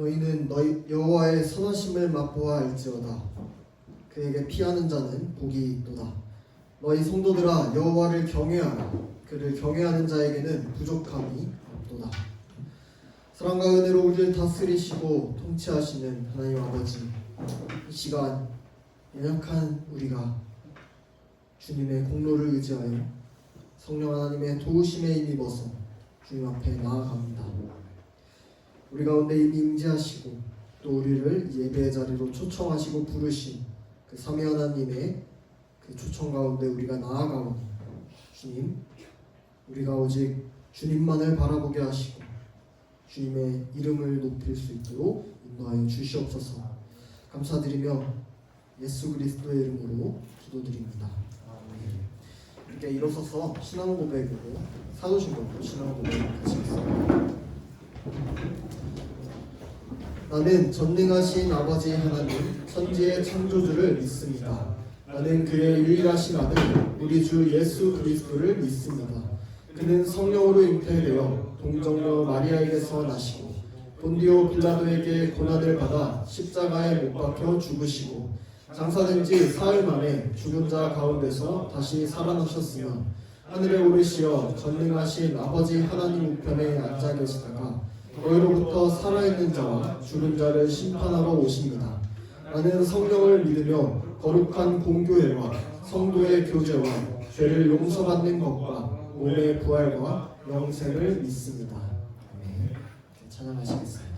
너희는 너희 여호와의 선하심을 맛보아 알지어다. 그에게 피하는 자는 복이 있도다. 너희 성도들아 여호와를 경외하라. 그를 경외하는 자에게는 부족함이 없도다. 사랑과 은혜로 우리를 다스리시고 통치하시는 하나님 아버지, 이 시간 연약한 우리가 주님의 공로를 의지하여 성령 하나님의 도우심에 힘입어서 주님 앞에 나아갑니다. 우리 가운데 이미 임재하시고 또 우리를 예배의 자리로 초청하시고 부르신 그 삼위 하나님의 그 초청 가운데 우리가 나아가오니 주님, 우리가 오직 주님만을 바라보게 하시고 주님의 이름을 높일 수 있도록 인도하여 주시옵소서. 감사드리며 예수 그리스도의 이름으로 기도드립니다. 이렇게 일어서서 신앙 고백으로 사도신경으로 신앙 고백을 하시겠습니다. 나는 전능하신 아버지 하나님 천지의 창조주를 믿습니다. 나는 그의 유일하신 아들 우리 주 예수 그리스도를 믿습니다. 그는 성령으로 잉태되어 동정녀 마리아에게서 나시고 본디오 빌라도에게 고난을 받아 십자가에 못 박혀 죽으시고 장사된 지 사흘 만에 죽은 자 가운데서 다시 살아나셨으며 하늘에 오르시어 전능하신 아버지 하나님 우편에 앉아 계시다가 너희로부터 살아있는 자와 죽은 자를 심판하러 오십니다. 나는 성령을 믿으며 거룩한 공교회와 성도의 교제와 죄를 용서받는 것과 몸의 부활과 영생을 믿습니다. 아멘. 찬양하시겠습니다.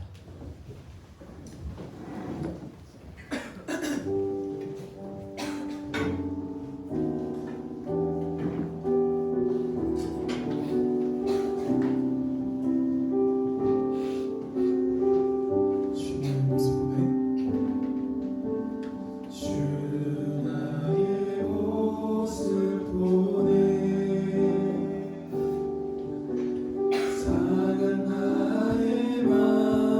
사랑 나의 맘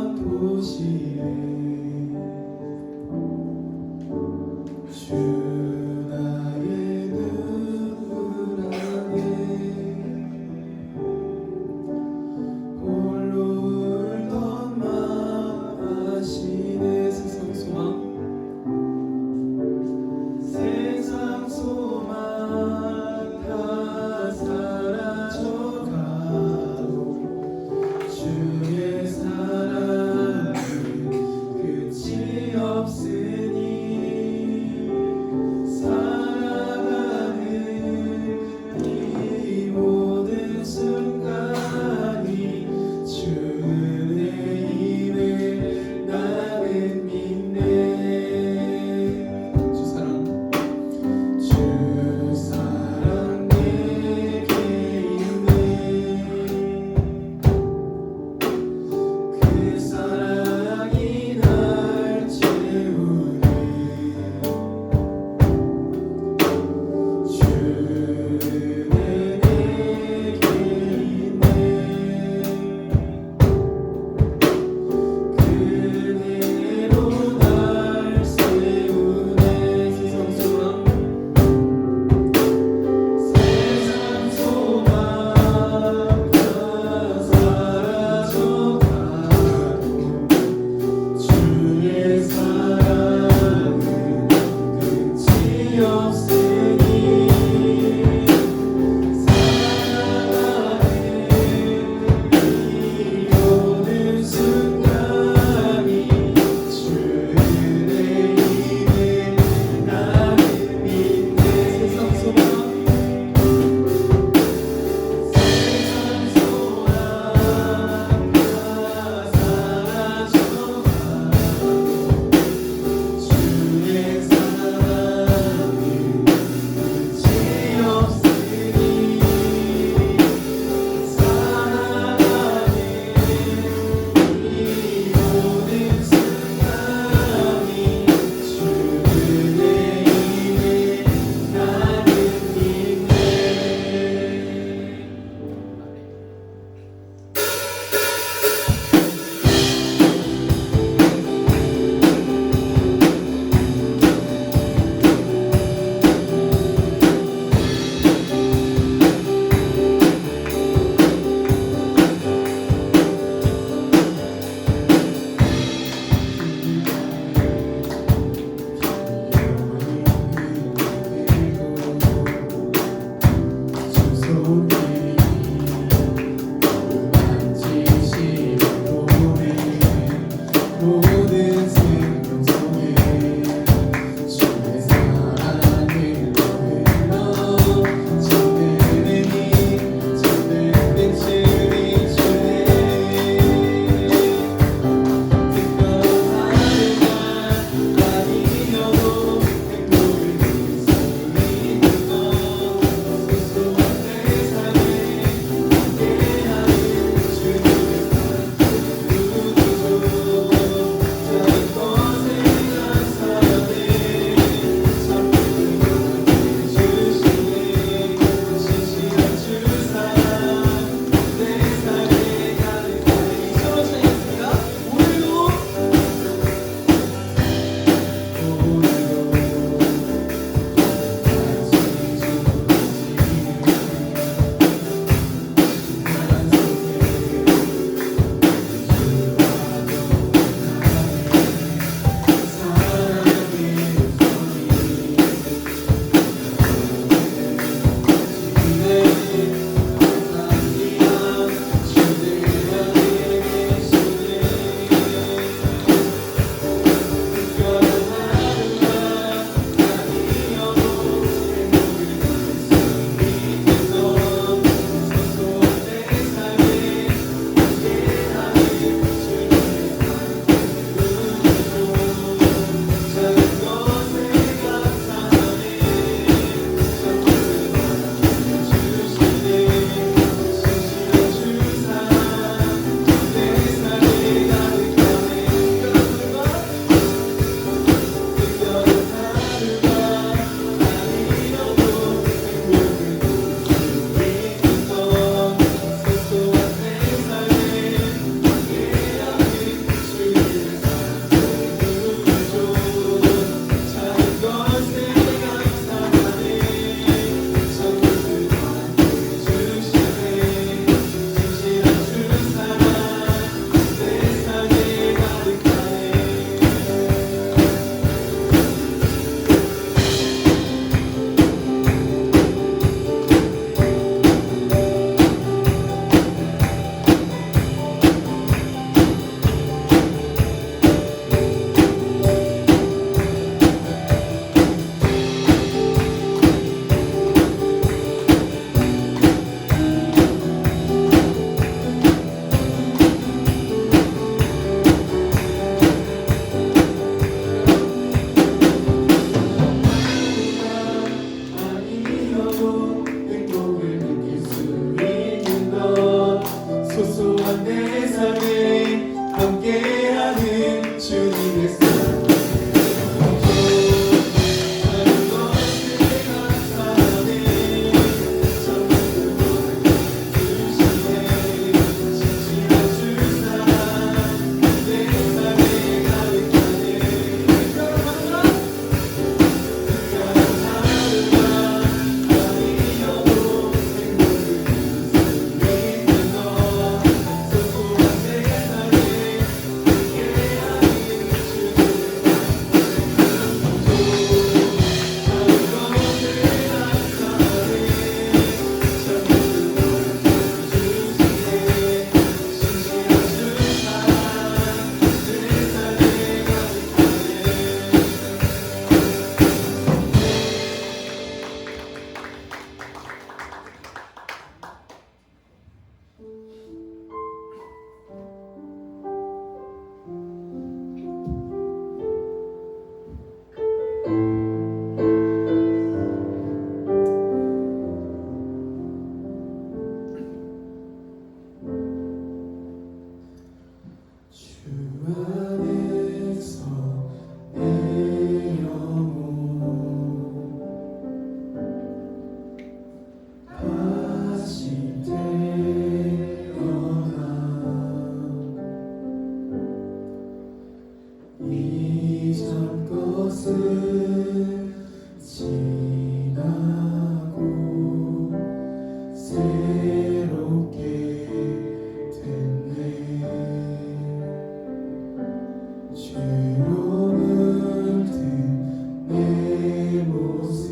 소소한 내 삶에 함께하는 주님의 삶 하는 것을 감사하네 전부 주시네 진실한 주 사랑 내 삶에 가득하네 특별한 하루가 아니어도 행복을 주는 너 소소한 내 삶에 함께하는 주님의 주 안에서 내 영혼 다시 태어나 이전 것은 지나고 새롭게 됐네 주로 물든 내 모습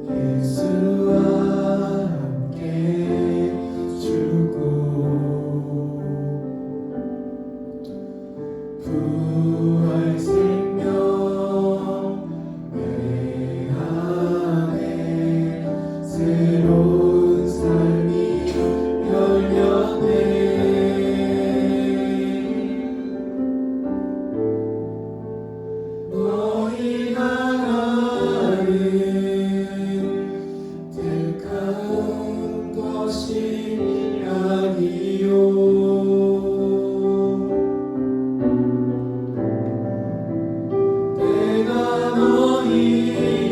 예수와 함께 죽고 부활 생명 내 안에 새로운 삶이 열렸네 너희가 나를 택한 것이 아니요 내가 너희를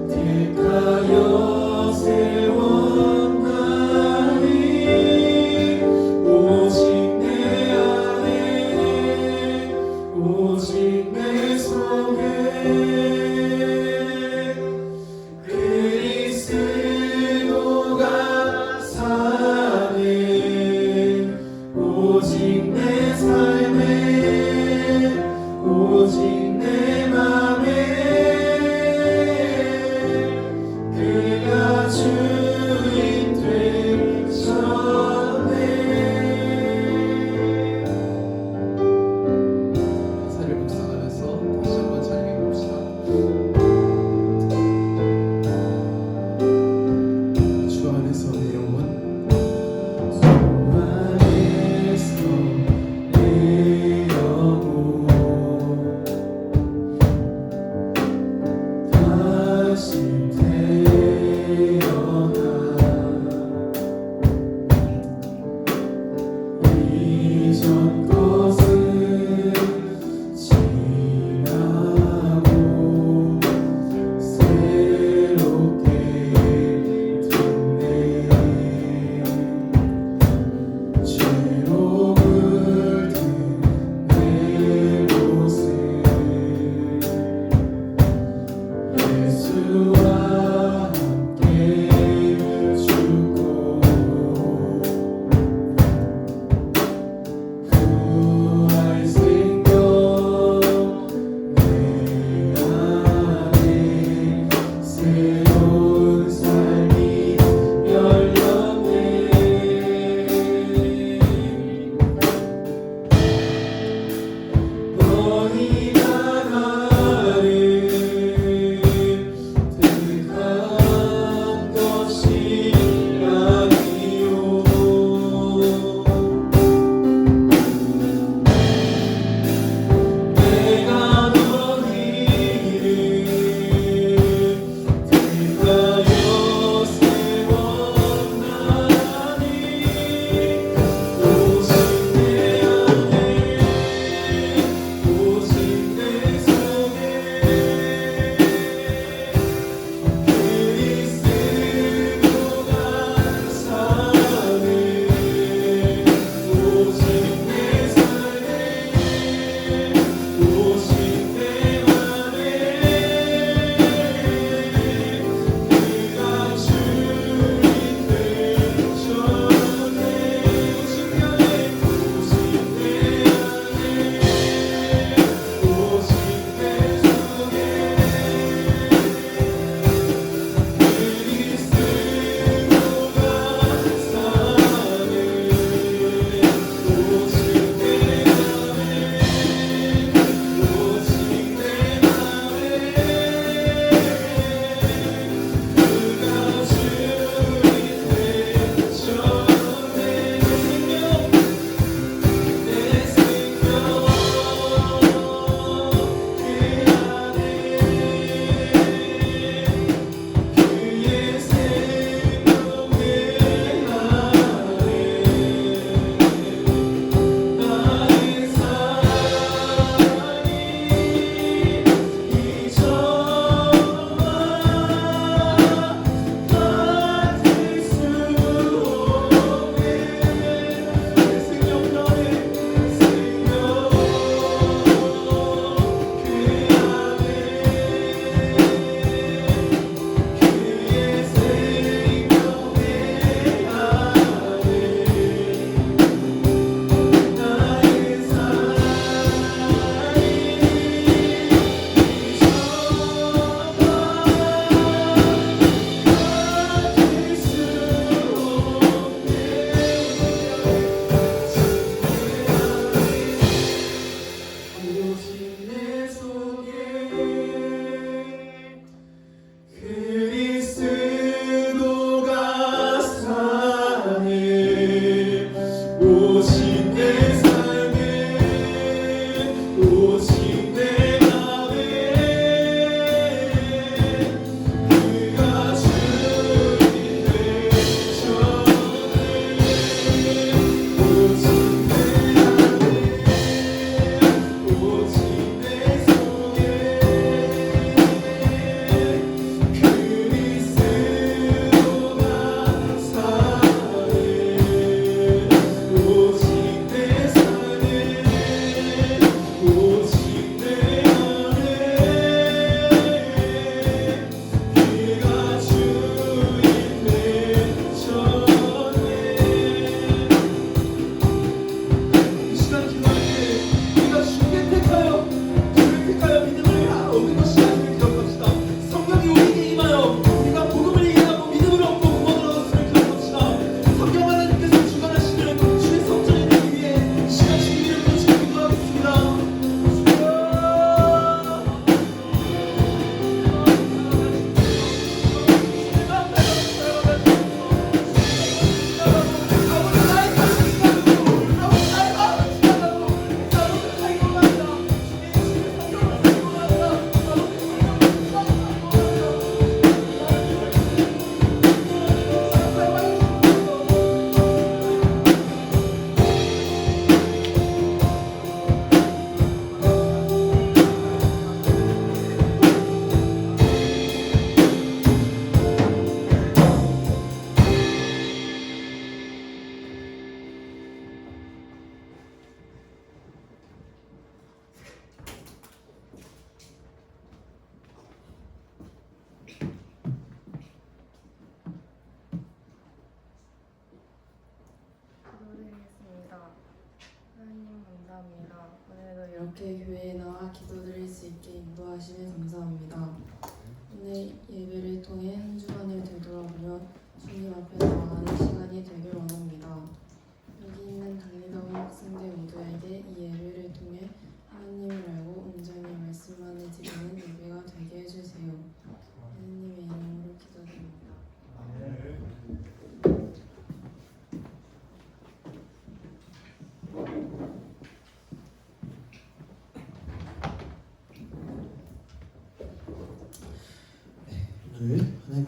택하여 세웠나니 오직 내 안에 오직 내 속에 그리스도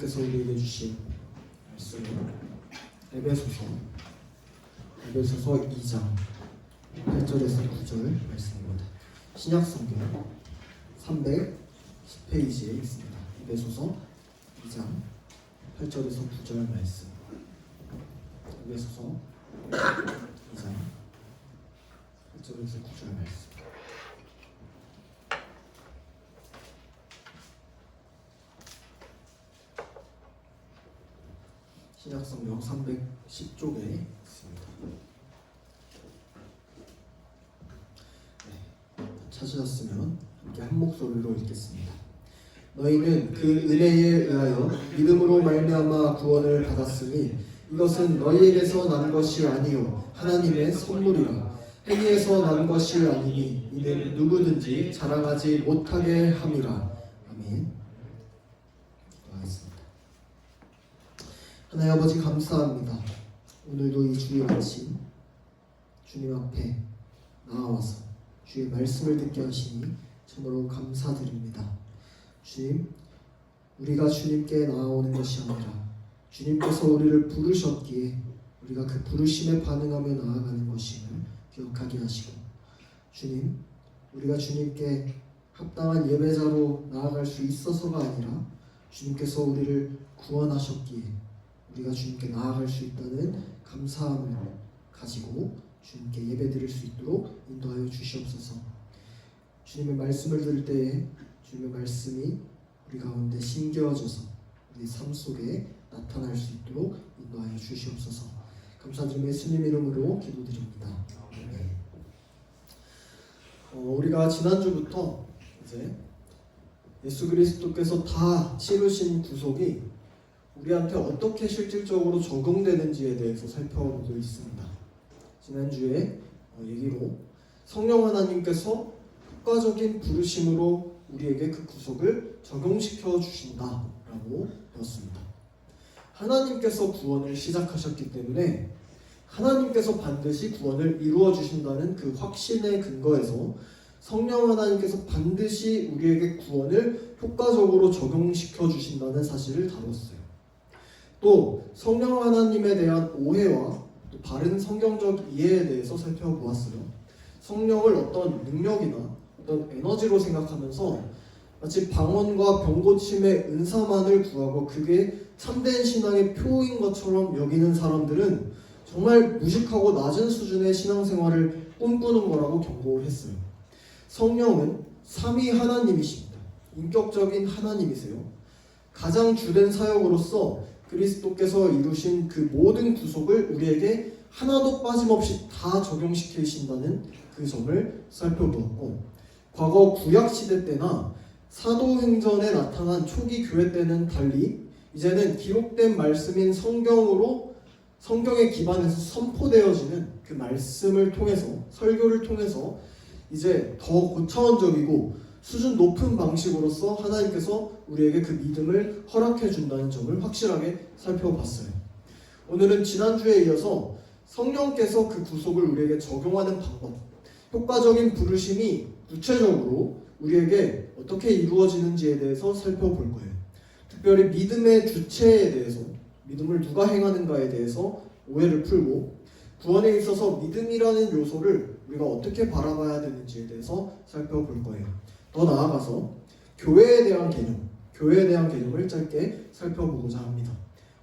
하나님께서 우리에게 주신 말씀은 에베소서 2장 8절에서 9절 말씀입니다. 신약성경 310페이지에 있습니다. 에베소서 2장 8절에서 9절 말씀. 에베소서 2장 8절에서 9절 말씀. 신약성경 310쪽에 있습니다. 찾으셨으면 함께 한 목소리로 읽겠습니다. 너희는 그 은혜에 의하여 믿음으로 말미암아 구원을 받았으니 이것은 너희에게서 난 것이 아니요 하나님의 선물이라. 행위에서 난 것이 아니니 이는 누구든지 자랑하지 못하게 함이라. 아멘. 기도하겠습니다. 하나님 아버지 감사합니다. 오늘도 이 주의 아침 주님 앞에 나와서 주의 말씀을 듣게 하시니 참으로 감사드립니다. 주님, 우리가 주님께 나아오는 것이 아니라 주님께서 우리를 부르셨기에 우리가 그 부르심에 반응하며 나아가는 것임을 기억하게 하시고, 주님, 우리가 주님께 합당한 예배자로 나아갈 수 있어서가 아니라 주님께서 우리를 구원하셨기에 우리가 주님께 나아갈 수 있다는 감사함을 가지고 주님께 예배드릴 수 있도록 인도하여 주시옵소서. 주님의 말씀을 들을 때에 주님의 말씀이 우리 가운데 심겨져서 우리 삶 속에 나타날 수 있도록 인도하여 주시옵소서. 감사드리며 예수님 이름으로 기도드립니다. 네. 우리가 지난주부터 이제 예수 그리스도께서 다 치르신 구속이 우리한테 어떻게 실질적으로 적용되는지에 대해서 살펴보고 있습니다. 지난주에 얘기로 성령 하나님께서 효과적인 부르심으로 우리에게 그 구속을 적용시켜 주신다라고 배웠습니다. 하나님께서 구원을 시작하셨기 때문에 하나님께서 반드시 구원을 이루어 주신다는 그 확신의 근거에서 성령 하나님께서 반드시 우리에게 구원을 효과적으로 적용시켜 주신다는 사실을 다뤘어요. 또 성령 하나님에 대한 오해와 또 바른 성경적 이해에 대해서 살펴보았어요. 성령을 어떤 능력이나 어떤 에너지로 생각하면서 마치 방언과 병고침의 은사만을 구하고 그게 참된 신앙의 표인 것처럼 여기는 사람들은 정말 무식하고 낮은 수준의 신앙생활을 꿈꾸는 거라고 경고했어요. 성령은 삼위 하나님이십니다. 인격적인 하나님이세요. 가장 주된 사역으로서 그리스도께서 이루신 그 모든 구속을 우리에게 하나도 빠짐없이 다 적용시키신다는 그 점을 살펴보았고, 과거 구약시대 때나 사도행전에 나타난 초기 교회 때는 달리 이제는 기록된 말씀인 성경에 기반해서 선포되어지는 그 말씀을 통해서, 설교를 통해서 이제 더 고차원적이고 수준 높은 방식으로서 하나님께서 우리에게 그 믿음을 허락해 준다는 점을 확실하게 살펴봤어요. 오늘은 지난주에 이어서 성령께서 그 구속을 우리에게 적용하는 방법, 효과적인 부르심이 구체적으로 우리에게 어떻게 이루어지는지에 대해서 살펴볼 거예요. 특별히 믿음의 주체에 대해서, 믿음을 누가 행하는가에 대해서 오해를 풀고, 구원에 있어서 믿음이라는 요소를 우리가 어떻게 바라봐야 되는지에 대해서 살펴볼 거예요. 더 나아가서 교회에 대한 개념을 짧게 살펴보고자 합니다.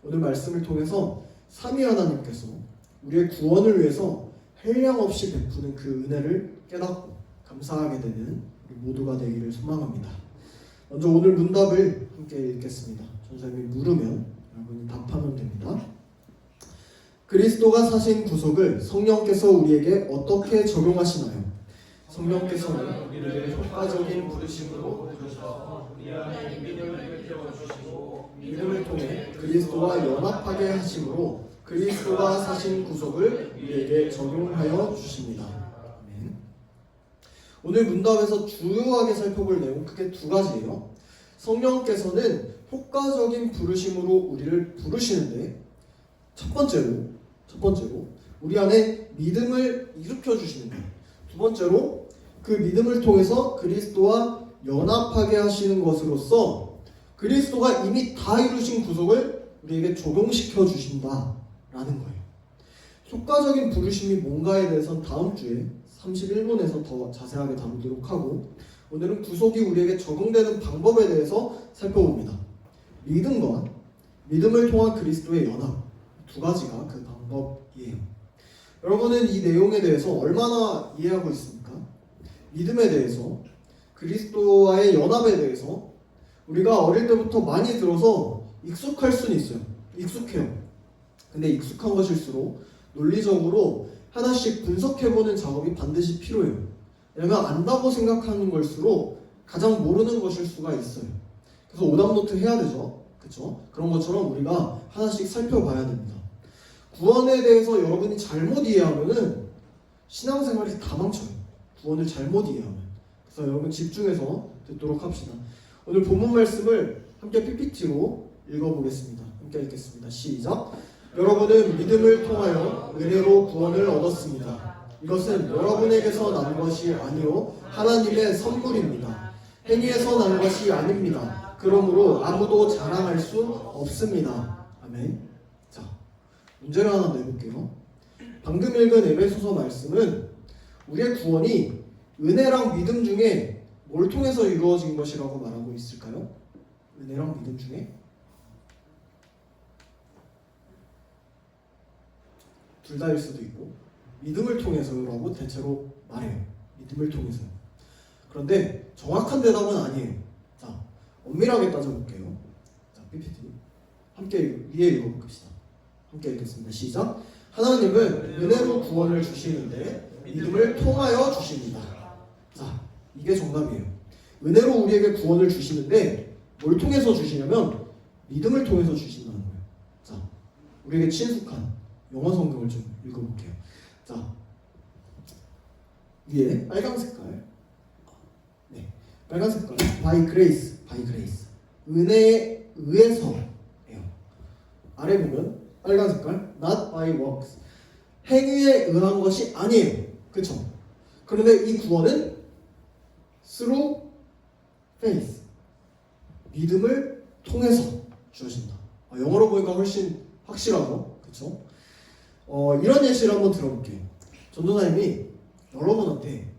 오늘 말씀을 통해서 삼위 하나님께서 우리의 구원을 위해서 한량없이 베푸는 그 은혜를 깨닫고 감사하게 되는 우리 모두가 되기를 소망합니다. 먼저 오늘 문답을 함께 읽겠습니다. 전사님이 물으면 여러분이 답하면 됩니다. 그리스도가 사신 구속을 성령께서 우리에게 어떻게 적용하시나요? 성령께서는 우리를 효과적인 부르심으로 부르셔서 우리 안에 믿음을 일깨워주시고 믿음을 통해 그리스도와 연합하게 하심으로 그리스도가 사신 구속을 우리에게 적용하여 주십니다. 아멘. 오늘 문답에서 주요하게 살펴볼 내용 크게 두 가지예요. 성령께서는 효과적인 부르심으로 우리를 부르시는데 첫 번째로 우리 안에 믿음을 일으켜 주시는 거예요. 두 번째로 그 믿음을 통해서 그리스도와 연합하게 하시는 것으로서 그리스도가 이미 다 이루신 구속을 우리에게 적용시켜 주신다라는 거예요. 효과적인 부르심이 뭔가에 대해서는 다음 주에 31분에서 더 자세하게 다루도록 하고, 오늘은 구속이 우리에게 적용되는 방법에 대해서 살펴봅니다. 믿음과 믿음을 통한 그리스도의 연합, 두 가지가 그 방법이에요. 여러분은 이 내용에 대해서 얼마나 이해하고 있습니까? 믿음에 대해서, 그리스도와의 연합에 대해서 우리가 어릴 때부터 많이 들어서 익숙할 수는 있어요. 익숙해요. 근데 익숙한 것일수록 논리적으로 하나씩 분석해보는 작업이 반드시 필요해요. 왜냐면 안다고 생각하는 걸수록 가장 모르는 것일 수가 있어요. 그래서 오답노트 해야 되죠. 그렇죠? 그런 것처럼 우리가 하나씩 살펴봐야 됩니다. 구원에 대해서 여러분이 잘못 이해하면은 신앙생활이 다 망쳐요. 구원을 잘못 이해하면. 그래서 여러분 집중해서 듣도록 합시다. 오늘 본문 말씀을 함께 PPT로 읽어보겠습니다. 함께 읽겠습니다. 시작. 여러분은 믿음을 통하여 은혜로 구원을 얻었습니다. 이것은 여러분에게서 난 것이 아니요 하나님의 선물입니다. 행위에서 난 것이 아닙니다. 그러므로 아무도 자랑할 수 없습니다. 아멘. 자, 문제를 하나 내볼게요. 방금 읽은 에베소서 말씀은 우리의 구원이 은혜랑 믿음 중에 뭘 통해서 이루어진 것이라고 말하고 있을까요? 은혜랑 믿음 중에? 둘 다일 수도 있고 믿음을 통해서라고 대체로 말해요. 믿음을 통해서. 그런데 정확한 대답은 아니에요. 자, 엄밀하게 따져볼게요. 자, PPT 함께 위에 읽어봅시다. 함께 읽겠습니다. 시작. 하나님은 은혜로 구원을 주시는데 믿음을 통하여 주십니다. 자, 이게 정답이에요. 은혜로 우리에게 구원을 주시는데 뭘 통해서 주시냐면 믿음을 통해서 주신다는 거예요. 자, 우리에게 친숙한 영어 성경을 좀 읽어볼게요. 자, 위에 빨간 색깔, 네, 빨간 색깔, by grace, by grace, 은혜에 의해서예요. 아래 보면 빨간 색깔, not by works, 행위에 의한 것이 아니에요. 그렇죠? 그런데 이 구원은 through faith, 믿음을 통해서 주어진다. 영어로 보니까 훨씬 확실하죠? 그렇죠? 이런 예시를 한번 들어볼게요. 전도사님이 여러분한테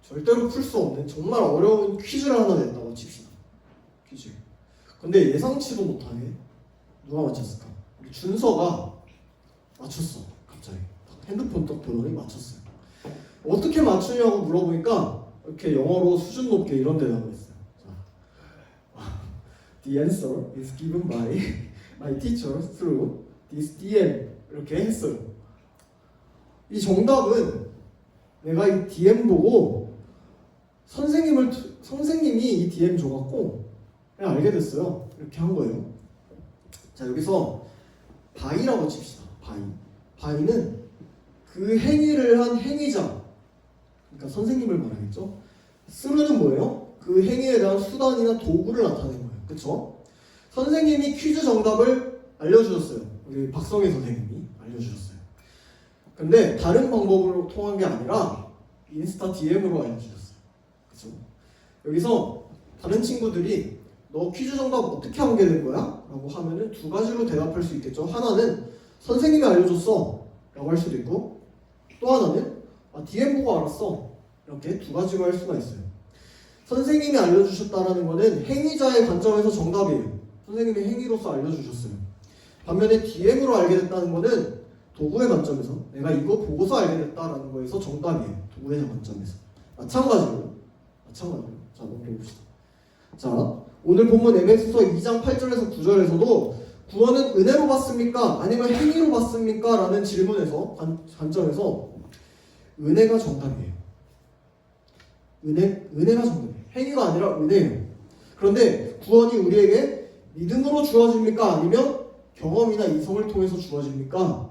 절대로 풀 수 없는 정말 어려운 퀴즈를 하나 냈다고 칩시다. 퀴즈. 근데 예상치도 못하게 누가 맞췄을까? 우리 준서가 맞췄어. 갑자기 핸드폰 딱 보더니 맞췄어요. 어떻게 맞추냐고 물어보니까 이렇게 영어로 수준 높게 이런 대답을 했어요. 자, The answer is given by my teacher through this DM 이렇게 했어요. 이 정답은 내가 이 DM 보고 선생님이 이 DM 줘갖고 그냥 알게 됐어요. 이렇게 한 거예요. 자, 여기서 by라고 칩시다. by는 그 행위를 한 행위자, 그러니까 선생님을 말하겠죠. through는 뭐예요? 그 행위에 대한 수단이나 도구를 나타낸 거예요. 그렇죠? 선생님이 퀴즈 정답을 알려주셨어요. 우리 박성희 선생님이 알려주셨어요. 근데 다른 방법으로 통한 게 아니라 인스타 DM으로 알려주셨어요. 그렇죠? 여기서 다른 친구들이 너 퀴즈 정답 어떻게 알게 된 거야? 라고 하면은 두 가지로 대답할 수 있겠죠. 하나는 선생님이 알려줬어 라고 할 수도 있고, 또 하나는 DM 보고 알았어, 이렇게 두 가지로 할 수가 있어요. 선생님이 알려주셨다라는 거는 행위자의 관점에서 정답이에요. 선생님이 행위로서 알려주셨어요. 반면에 DM으로 알게 됐다는 거는 도구의 관점에서 내가 이거 보고서 알게 됐다라는 거에서 정답이에요. 도구의 관점에서. 마찬가지로 자, 넘겨봅시다. 자, 오늘 본문 에베소서 2장 8절에서 9절에서도 구원은 은혜로 받습니까? 아니면 행위로 받습니까? 라는 질문에서 관점에서 은혜가 정답이에요. 은혜가 정답이에요. 행위가 아니라 은혜예요. 그런데 구원이 우리에게 믿음으로 주어집니까? 아니면 경험이나 이성을 통해서 주어집니까?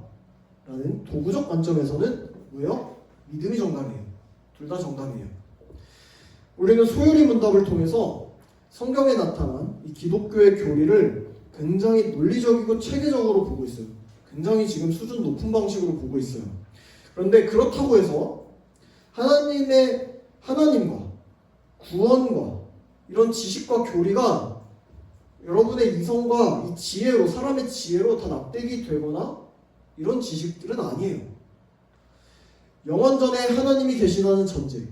라는 도구적 관점에서는 뭐예요? 믿음이 정답이에요. 둘 다 정답이에요. 우리는 소요리 문답을 통해서 성경에 나타난 이 기독교의 교리를 굉장히 논리적이고 체계적으로 보고 있어요. 굉장히 지금 수준 높은 방식으로 보고 있어요. 그런데 그렇다고 해서 하나님과 구원과 이런 지식과 교리가 여러분의 이성과 이 지혜로, 사람의 지혜로 다 납득이 되거나 이런 지식들은 아니에요. 영원전에 하나님이 계시다는 전제,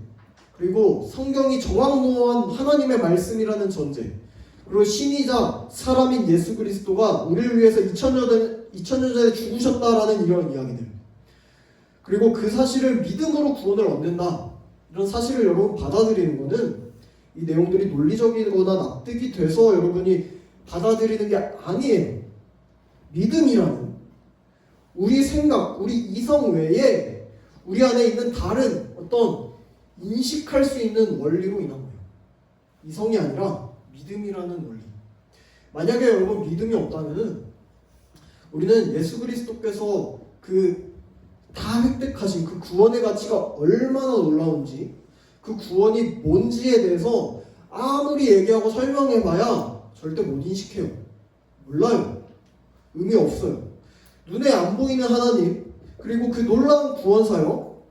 그리고 성경이 정확무한 하나님의 말씀이라는 전제, 그리고 신이자 사람인 예수 그리스도가 우리를 위해서 2000년 전에 죽으셨다라는 이런 이야기들, 그리고 그 사실을 믿음으로 구원을 얻는다, 이런 사실을 여러분 받아들이는 것은 이 내용들이 논리적이거나 납득이 돼서 여러분이 받아들이는 게 아니에요. 믿음이라는 우리 생각, 우리 이성 외에 우리 안에 있는 다른 어떤 인식할 수 있는 원리로 인한 거예요. 이성이 아니라 믿음이라는 원리. 만약에 여러분 믿음이 없다면 우리는 예수 그리스도께서 그 다 획득하신 그 구원의 가치가 얼마나 놀라운지, 그 구원이 뭔지에 대해서 아무리 얘기하고 설명해봐야 절대 못 인식해요. 몰라요. 의미 없어요. 눈에 안 보이는 하나님, 그리고 그 놀라운 구원 사역,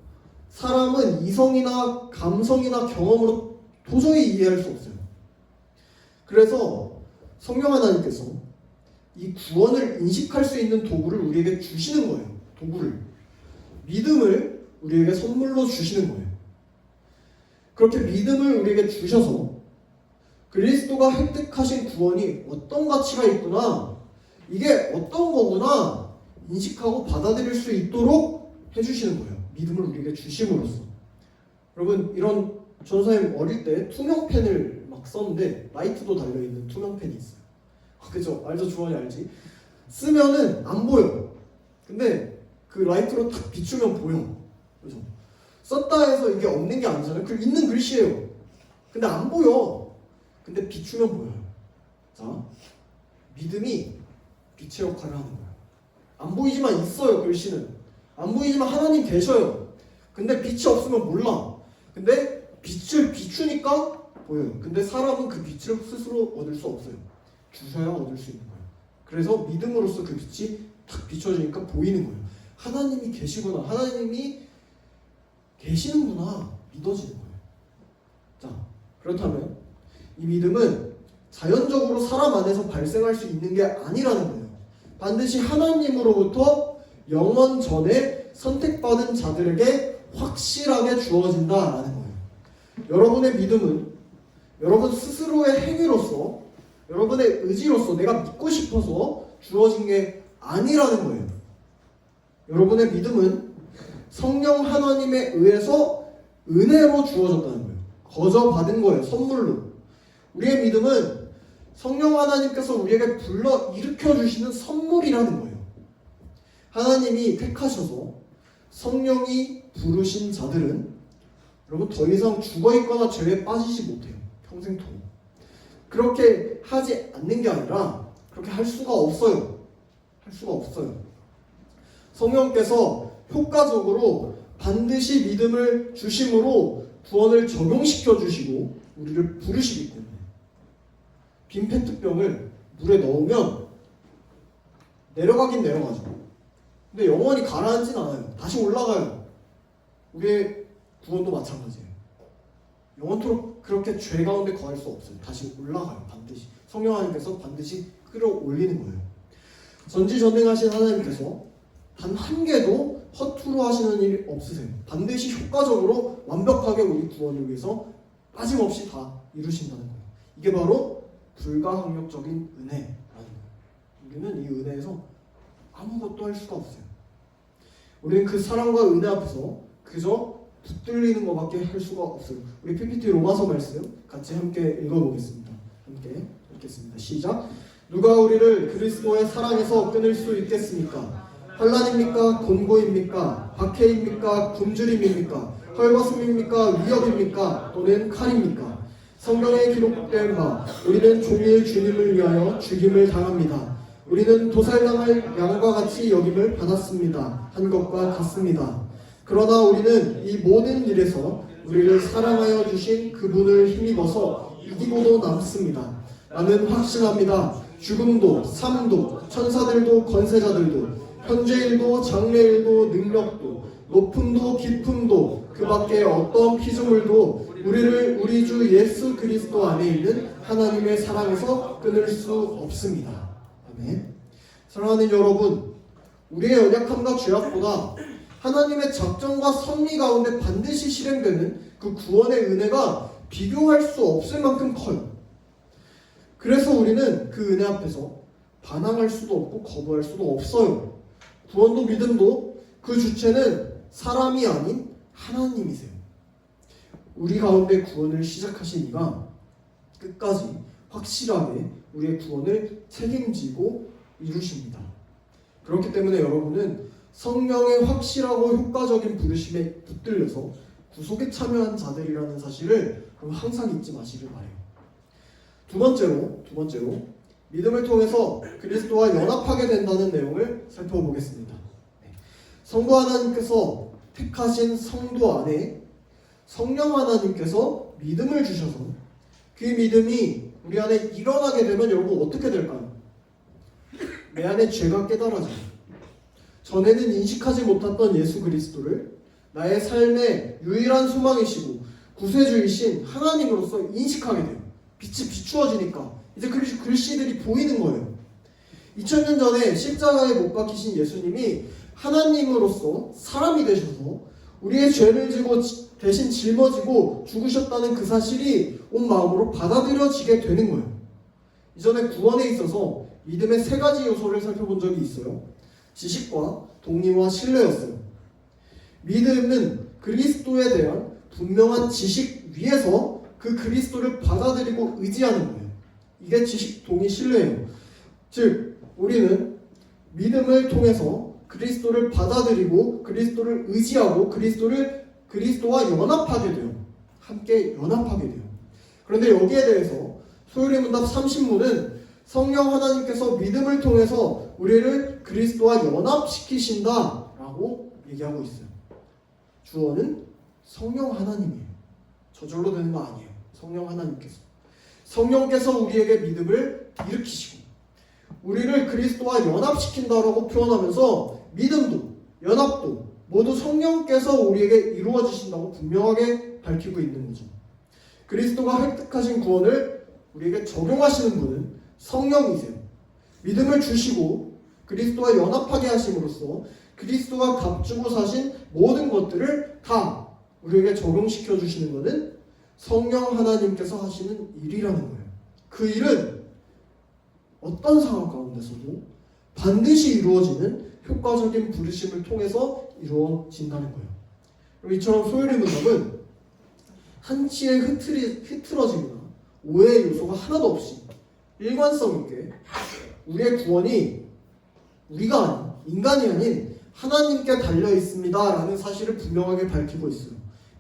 사람은 이성이나 감성이나 경험으로 도저히 이해할 수 없어요. 그래서 성령 하나님께서 이 구원을 인식할 수 있는 도구를 우리에게 주시는 거예요. 도구를. 믿음을 우리에게 선물로 주시는 거예요. 그렇게 믿음을 우리에게 주셔서 그리스도가 획득하신 구원이 어떤 가치가 있구나, 이게 어떤 거구나 인식하고 받아들일 수 있도록 해주시는 거예요. 믿음을 우리에게 주심으로써. 여러분, 이런 전사님 어릴 때 투명펜을 막 썼는데 라이트도 달려있는 투명펜이 있어요. 그죠? 알죠? 주원이 알지? 쓰면은 안 보여. 근데 그 라이트로 딱 비추면 보여. 그죠? 썼다 해서 이게 없는 게 아니잖아요. 그 있는 글씨예요. 근데 안 보여. 근데 비추면 보여요. 자, 믿음이 빛의 역할을 하는 거예요. 안 보이지만 있어요. 글씨는 안 보이지만 하나님 계셔요. 근데 빛이 없으면 몰라. 근데 빛을 비추니까 보여요. 근데 사람은 그 빛을 스스로 얻을 수 없어요. 주셔야 얻을 수 있는 거예요. 그래서 믿음으로써 그 빛이 탁 비춰지니까 보이는 거예요. 하나님이 계시구나, 하나님이 계시는구나 믿어지는 거예요. 자, 그렇다면 이 믿음은 자연적으로 사람 안에서 발생할 수 있는 게 아니라는 거예요. 반드시 하나님으로부터 영원 전에 선택받은 자들에게 확실하게 주어진다라는 거예요. 여러분의 믿음은 여러분 스스로의 행위로서, 여러분의 의지로서 내가 믿고 싶어서 주어진 게 아니라는 거예요. 여러분의 믿음은 성령 하나님에 의해서 은혜로 주어졌다는 거예요. 거저 받은 거예요. 선물로. 우리의 믿음은 성령 하나님께서 우리에게 불러 일으켜 주시는 선물이라는 거예요. 하나님이 택하셔서 성령이 부르신 자들은 여러분 더 이상 죽어있거나 죄에 빠지지 못해요. 평생토록. 그렇게 하지 않는 게 아니라 그렇게 할 수가 없어요. 할 수가 없어요. 성령께서 효과적으로 반드시 믿음을 주심으로 구원을 적용시켜 주시고 우리를 부르시기 때문에 빈 페트병을 물에 넣으면 내려가긴 내려가죠. 근데 영원히 가라앉진 않아요. 다시 올라가요. 우리의 구원도 마찬가지예요. 영원토록 그렇게 죄 가운데 거할 수 없어요. 다시 올라가요. 반드시. 성령 하나님께서 반드시 끌어올리는 거예요. 전지전능하신 하나님께서 단 한 개도 허투루 하시는 일이 없으세요. 반드시 효과적으로 완벽하게 우리 구원을 위해서 빠짐없이 다 이루신다는 거예요. 이게 바로 불가항력적인 은혜라는 거예요. 우리는 이 은혜에서 아무것도 할 수가 없어요. 우리는 그 사랑과 은혜 앞에서 그저 붙들리는 것밖에 할 수가 없어요. 우리 PPT 로마서 말씀 같이 함께 읽어보겠습니다. 함께 읽겠습니다. 시작. 누가 우리를 그리스도의 사랑에서 끊을 수 있겠습니까? 환난입니까? 곤고입니까? 박해입니까? 굶주림입니까? 헐벗음입니까? 위협입니까? 또는 칼입니까? 성경에 기록된 바 우리는 종일 주님을 위하여 죽임을 당합니다. 우리는 도살당할 양과 같이 여김을 받았습니다. 한 것과 같습니다. 그러나 우리는 이 모든 일에서 우리를 사랑하여 주신 그분을 힘입어서 이기고도 남습니다. 나는 확신합니다. 죽음도 삶도 천사들도 권세자들도 현재일도 장래일도 능력도 높음도 깊음도 그 밖에 어떤 피조물도 우리를 우리 주 예수 그리스도 안에 있는 하나님의 사랑에서 끊을 수 없습니다. 아멘. 사랑하는 여러분, 우리의 연약함과 죄악보다 하나님의 작정과 섭리 가운데 반드시 실행되는 그 구원의 은혜가 비교할 수 없을 만큼 커요. 그래서 우리는 그 은혜 앞에서 반항할 수도 없고 거부할 수도 없어요. 구원도 믿음도 그 주체는 사람이 아닌 하나님이세요. 우리 가운데 구원을 시작하신 이가 끝까지 확실하게 우리의 구원을 책임지고 이루십니다. 그렇기 때문에 여러분은 성령의 확실하고 효과적인 부르심에 붙들려서 구속에 참여한 자들이라는 사실을 항상 잊지 마시길 바라요. 두 번째로 믿음을 통해서 그리스도와 연합하게 된다는 내용을 살펴보겠습니다. 성부 하나님께서 택하신 성도 안에 성령 하나님께서 믿음을 주셔서 그 믿음이 우리 안에 일어나게 되면 여러분 어떻게 될까요? 내 안에 죄가 깨달아져요. 전에는 인식하지 못했던 예수 그리스도를 나의 삶의 유일한 소망이시고 구세주이신 하나님으로서 인식하게 돼요. 빛이 비추어지니까 이제 글씨들이 보이는 거예요. 2000년 전에 십자가에 못 박히신 예수님이 하나님으로서 사람이 되셔서 우리의 죄를 지고 대신 짊어지고 죽으셨다는 그 사실이 온 마음으로 받아들여지게 되는 거예요. 이전에 구원에 있어서 믿음의 세 가지 요소를 살펴본 적이 있어요. 지식과 동의와 신뢰였어요. 믿음은 그리스도에 대한 분명한 지식 위에서 그 그리스도를 받아들이고 의지하는 거예요. 이게 지식, 동의, 신뢰예요. 즉 우리는 믿음을 통해서 그리스도를 받아들이고 그리스도를 의지하고 그리스도와 연합하게 돼요. 함께 연합하게 돼요. 그런데 여기에 대해서 소요리 문답 30문은 성령 하나님께서 믿음을 통해서 우리를 그리스도와 연합시키신다라고 얘기하고 있어요. 주어는 성령 하나님이에요. 저절로 되는 거 아니에요. 성령 하나님께서. 성령께서 우리에게 믿음을 일으키시고 우리를 그리스도와 연합시킨다라고 표현하면서 믿음도 연합도 모두 성령께서 우리에게 이루어지신다고 분명하게 밝히고 있는 거죠. 그리스도가 획득하신 구원을 우리에게 적용하시는 분은 성령이세요. 믿음을 주시고 그리스도와 연합하게 하심으로써 그리스도가 값주고 사신 모든 것들을 다 우리에게 적용시켜 주시는 것은 성령 하나님께서 하시는 일이라는 거예요. 그 일은 어떤 상황 가운데서도 반드시 이루어지는 효과적인 부르심을 통해서 이루어진다는 거예요. 그리고 이처럼 소요리 문답은 한치의 흐트러짐이나 오해의 요소가 하나도 없이 일관성 있게 우리의 구원이 우리가 아닌 인간이 아닌 하나님께 달려 있습니다라는 사실을 분명하게 밝히고 있어요.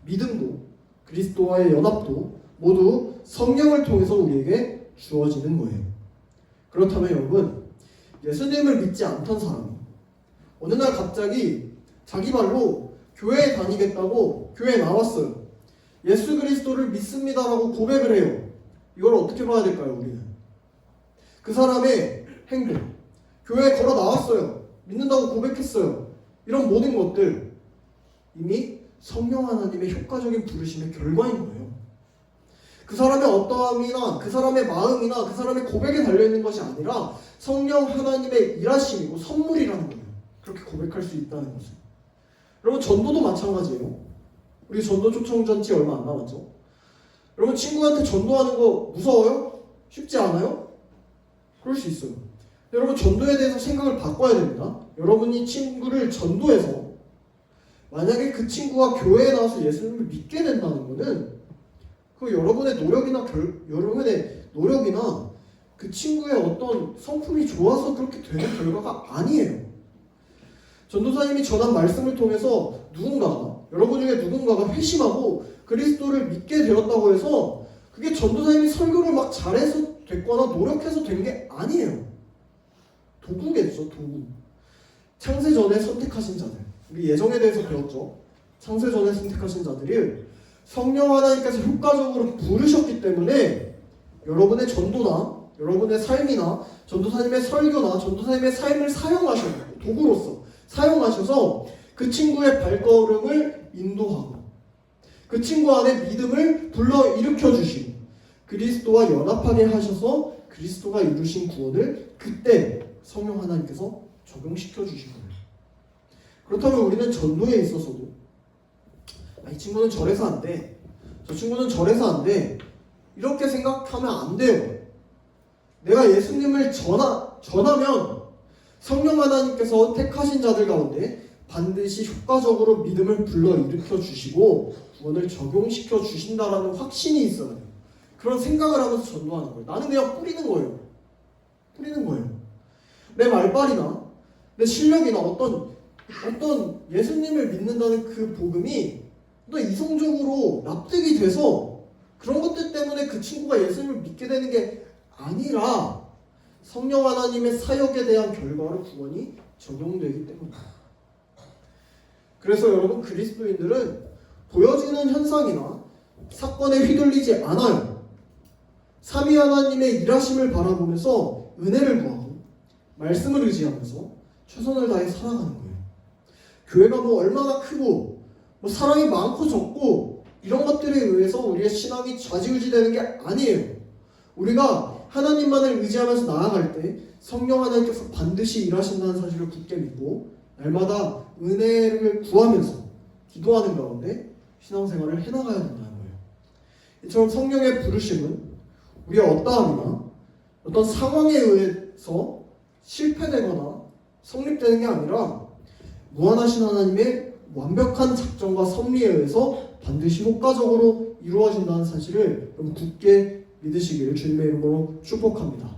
믿음도 그리스도와의 연합도 모두 성령을 통해서 우리에게 주어지는 거예요. 그렇다면 여러분, 예수님을 믿지 않던 사람이 어느 날 갑자기 자기 발로 교회에 다니겠다고 교회에 나왔어요. 예수 그리스도를 믿습니다라고 고백을 해요. 이걸 어떻게 봐야 될까요, 우리는? 그 사람의 행동, 교회에 걸어 나왔어요. 믿는다고 고백했어요. 이런 모든 것들 이미 성령 하나님의 효과적인 부르심의 결과인 거예요. 그 사람의 어떠함이나 그 사람의 마음이나 그 사람의 고백에 달려있는 것이 아니라 성령 하나님의 일하심이고 선물이라는 거예요. 그렇게 고백할 수 있다는 거죠. 여러분, 전도도 마찬가지예요. 우리 전도 초청잔치 얼마 안 남았죠? 여러분, 친구한테 전도하는 거 무서워요? 쉽지 않아요? 그럴 수 있어요. 여러분, 전도에 대해서 생각을 바꿔야 됩니다. 여러분이 친구를 전도해서 만약에 그 친구가 교회에 나와서 예수님을 믿게 된다는 것은 그 여러분의 노력이나 그 친구의 어떤 성품이 좋아서 그렇게 되는 결과가 아니에요. 전도사님이 전한 말씀을 통해서 여러분 중에 누군가가 회심하고 그리스도를 믿게 되었다고 해서 그게 전도사님이 설교를 막 잘해서 됐거나 노력해서 된 게 아니에요. 도구겠죠, 도구. 창세전에 선택하신 자들, 우리 예정에 대해서 배웠죠. 창세전에 선택하신 자들이 성령 하나님께서 효과적으로 부르셨기 때문에 여러분의 전도나 여러분의 삶이나 전도사님의 설교나 전도사님의 삶을 도구로서 사용하셔서 그 친구의 발걸음을 인도하고 그 친구 안에 믿음을 불러일으켜 주시고 그리스도와 연합하게 하셔서 그리스도가 이루신 구원을 그때 성령 하나님께서 적용시켜 주신 거예요. 그렇다면 우리는 전도에 있어서도 이 친구는 저래서 안 돼, 저 친구는 저래서 안 돼, 이렇게 생각하면 안 돼요. 내가 예수님을 전하면 성령 하나님께서 택하신 자들 가운데 반드시 효과적으로 믿음을 불러일으켜 주시고 구원을 적용시켜 주신다라는 확신이 있어요. 그런 생각을 하면서 전도하는 거예요. 나는 그냥 뿌리는 거예요. 내 말발이나 내 실력이나 어떤 예수님을 믿는다는 그 복음이 또 이성적으로 납득이 돼서 그런 것들 때문에 그 친구가 예수님을 믿게 되는 게 아니라 성령 하나님의 사역에 대한 결과로 구원이 적용되기 때문입니다. 그래서 여러분, 그리스도인들은 보여지는 현상이나 사건에 휘둘리지 않아요. 삼위 하나님의 일하심을 바라보면서 은혜를 구하고 말씀을 의지하면서 최선을 다해 살아가는 거예요. 교회가 뭐 얼마나 크고 뭐 사람이 많고 적고 이런 것들에 의해서 우리의 신앙이 좌지우지되는 게 아니에요. 우리가 하나님만을 의지하면서 나아갈 때 성령 하나님께서 반드시 일하신다는 사실을 굳게 믿고 날마다 은혜를 구하면서 기도하는 가운데 신앙생활을 해나가야 된다는 거예요. 이처럼 성령의 부르심은 우리의 어떠함이나 어떤 상황에 의해서 실패되거나 성립되는 게 아니라 무한하신 하나님의 완벽한 작정과 섭리에 의해서 반드시 효과적으로 이루어진다는 사실을 여러분 굳게 믿으시기를 주님의 이름으로 축복합니다.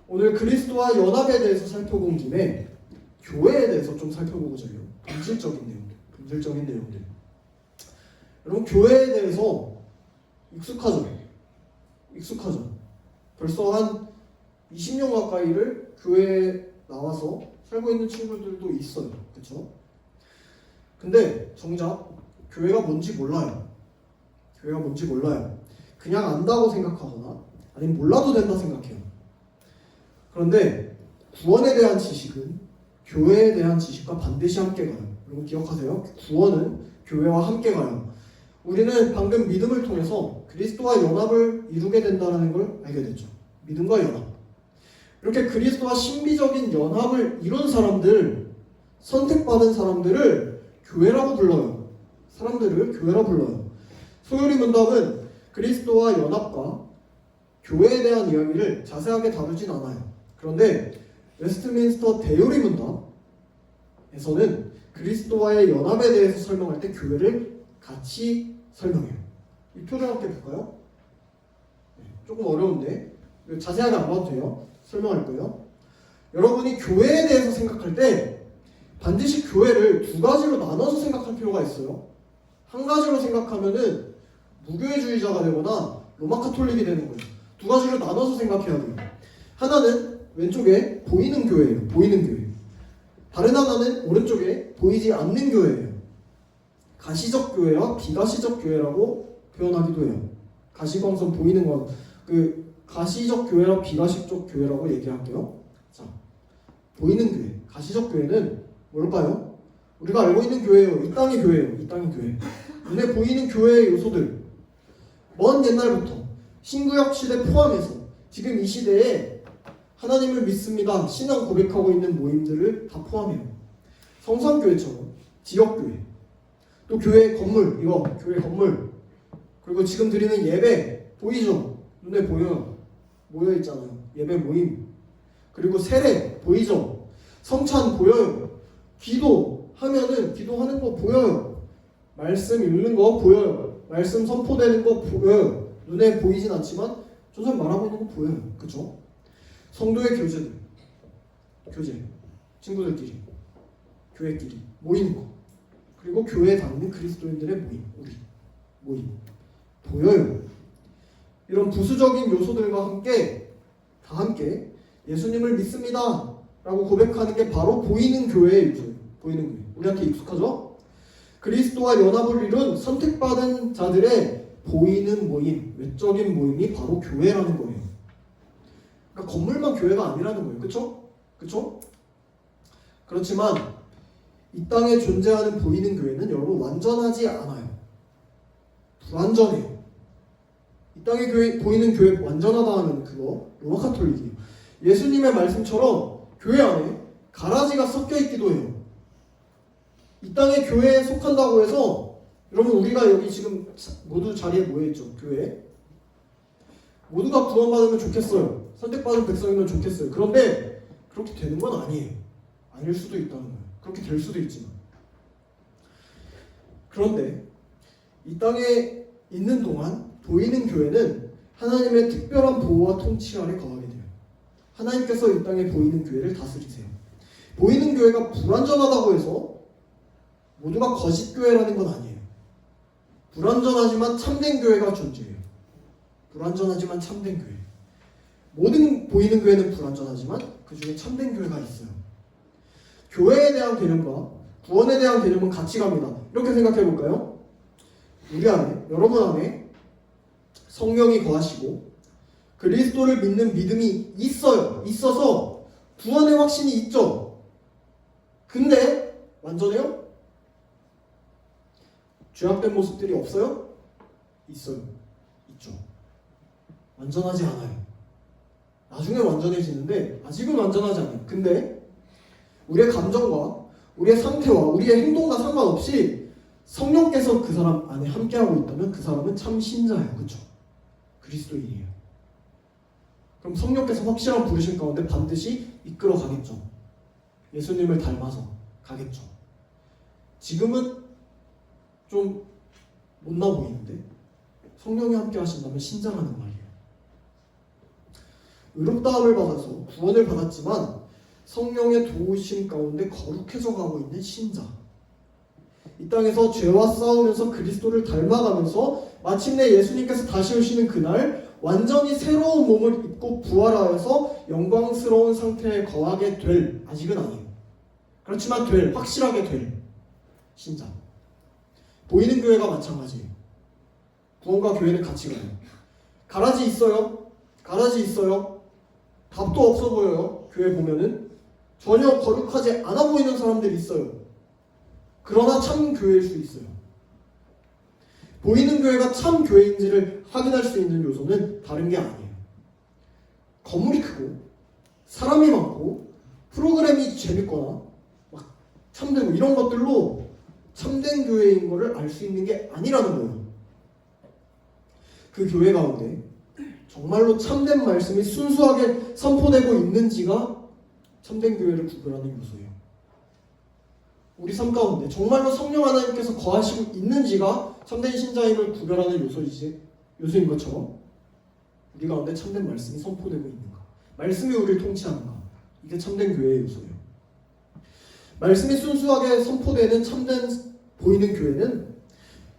오늘 그리스도와 연합에 대해서 살펴본 김에 교회에 대해서 좀 살펴보고자 해요. 본질적인 내용들. 여러분, 교회에 대해서 익숙하죠? 벌써 한 20년 가까이를 교회에 나와서 살고 있는 친구들도 있어요. 그렇죠? 근데 정작 교회가 뭔지 몰라요. 그냥 안다고 생각하거나 아니면 몰라도 된다 생각해요. 그런데 구원에 대한 지식은 교회에 대한 지식과 반드시 함께 가요. 여러분 기억하세요. 구원은 교회와 함께 가요. 우리는 방금 믿음을 통해서 그리스도와 연합을 이루게 된다는 걸 알게 됐죠. 믿음과 연합. 이렇게 그리스도와 신비적인 연합을 이룬 사람들, 선택받은 사람들을 교회라고 불러요. 소요리 문답은 그리스도와 연합과 교회에 대한 이야기를 자세하게 다루진 않아요. 그런데 웨스트민스터 대요리 문답에서는 그리스도와의 연합에 대해서 설명할 때 교회를 같이 설명해요. 이 표를 함께 볼까요? 조금 어려운데 자세하게 안 봐도 돼요. 설명할 거예요. 여러분이 교회에 대해서 생각할 때 반드시 교회를 두 가지로 나눠서 생각할 필요가 있어요. 한 가지로 생각하면은 무교회주의자가 되거나 로마 카톨릭이 되는 거예요. 두 가지로 나눠서 생각해야 돼요. 하나는 왼쪽에 보이는 교회예요. 다른 하나는 오른쪽에 보이지 않는 교회예요. 가시적 교회와 비가시적 교회라고 표현하기도 해요. 가시광선 보이는 건 가시적 교회와 비가시적 교회라고 얘기할게요. 자, 보이는 교회, 가시적 교회는 뭘까요? 우리가 알고 있는 교회예요. 이 땅의 교회예요. 눈에 보이는 교회의 요소들. 먼 옛날부터 신구약 시대 포함해서 지금 이 시대에 하나님을 믿습니다. 신앙 고백하고 있는 모임들을 다 포함해요. 성산교회처럼 지역교회, 또 교회 건물, 교회 건물, 그리고 지금 드리는 예배 보이죠? 눈에 보여요. 모여있잖아요. 예배 모임. 그리고 세례 보이죠? 성찬 보여요. 기도하면은 기도하는 거 보여요. 말씀 읽는 거 보여요. 말씀 선포되는 거 보여요. 눈에 보이진 않지만 조선 말하고 있는 거 보여요. 그쵸? 성도의 교제, 친구들끼리, 교회끼리 모이는 거, 그리고 교회에 다니는 그리스도인들의 모임 보여요. 이런 부수적인 요소들과 함께 예수님을 믿습니다 라고 고백하는 게 바로 보이는 교회의 요소예요. 보이는 교회. 우리한테 익숙하죠? 그리스도와 연합을 이룬 선택받은 자들의 보이는 모임, 외적인 모임이 바로 교회라는 거예요. 그러니까 건물만 교회가 아니라는 거예요. 그쵸? 그렇지만 이 땅에 존재하는 보이는 교회는 여러분 완전하지 않아요. 불완전해요. 이 땅에 교회, 보이는 교회 완전하다 하면 그거 로마 카톨릭이에요. 예수님의 말씀처럼 교회 안에 가라지가 섞여 있기도 해요. 이 땅의 교회에 속한다고 해서 여러분 우리가 여기 지금 모두 자리에 모여있죠. 교회에 모두가 구원받으면 좋겠어요. 선택받은 백성이면 좋겠어요. 그런데 그렇게 되는 건 아니에요. 아닐 수도 있다는 거예요. 그렇게 될 수도 있지만. 그런데 이 땅에 있는 동안 보이는 교회는 하나님의 특별한 보호와 통치 아래 거하게 돼요. 하나님께서 이 땅에 보이는 교회를 다스리세요. 보이는 교회가 불완전하다고 해서 모두가 거짓 교회라는 건 아니에요. 불완전하지만 참된 교회가 존재해요. 불완전하지만 참된 교회. 모든 보이는 교회는 불완전하지만 그 중에 참된 교회가 있어요. 교회에 대한 개념과 구원에 대한 개념은 같이 갑니다. 이렇게 생각해 볼까요? 우리 안에, 여러분 안에 성령이 거하시고 그리스도를 믿는 믿음이 있어요. 있어서 구원의 확신이 있죠. 근데 완전해요? 죄악된 모습들이 없어요? 있어요. 있죠. 완전하지 않아요. 나중에 완전해지는데 아직은 완전하지 않아요. 근데 우리의 감정과 우리의 상태와 우리의 행동과 상관없이 성령께서 그 사람 안에 함께하고 있다면 그 사람은 참 신자예요. 그렇죠? 그리스도인이에요. 그럼 성령께서 확실한 부르심 가운데 반드시 이끌어 가겠죠. 예수님을 닮아서 가겠죠. 지금은 좀 못나 보이는데 성령이 함께 하신다면 신자라는 말이에요. 의롭다함을 받아서 구원을 받았지만 성령의 도우심 가운데 거룩해져 가고 있는 신자. 이 땅에서 죄와 싸우면서 그리스도를 닮아가면서 마침내 예수님께서 다시 오시는 그날 완전히 새로운 몸을 입고 부활하여서 영광스러운 상태에 거하게 될, 아직은 아니에요. 그렇지만 될, 확실하게 될 신자. 보이는 교회가 마찬가지예요. 구원과 교회는 같이 가요. 가라지 있어요? 가라지 있어요? 답도 없어 보여요. 교회 보면은 전혀 거룩하지 않아 보이는 사람들이 있어요. 그러나 참 교회일 수 있어요. 보이는 교회가 참 교회인지를 확인할 수 있는 요소는 다른 게 아니에요. 건물이 크고 사람이 많고 프로그램이 재밌거나 막 참되고 이런 것들로 참된 교회인 것을 알 수 있는 게 아니라는 거예요. 그 교회 가운데 정말로 참된 말씀이 순수하게 선포되고 있는지가 참된 교회를 구별하는 요소예요. 우리 삶 가운데 정말로 성령 하나님께서 거하시고 있는지가 참된 신자임을 구별하는 요소인 것처럼 우리 가운데 참된 말씀이 선포되고 있는가, 말씀이 우리를 통치하는가, 이게 참된 교회의 요소예요. 말씀이 순수하게 선포되는 참된 보이는 교회는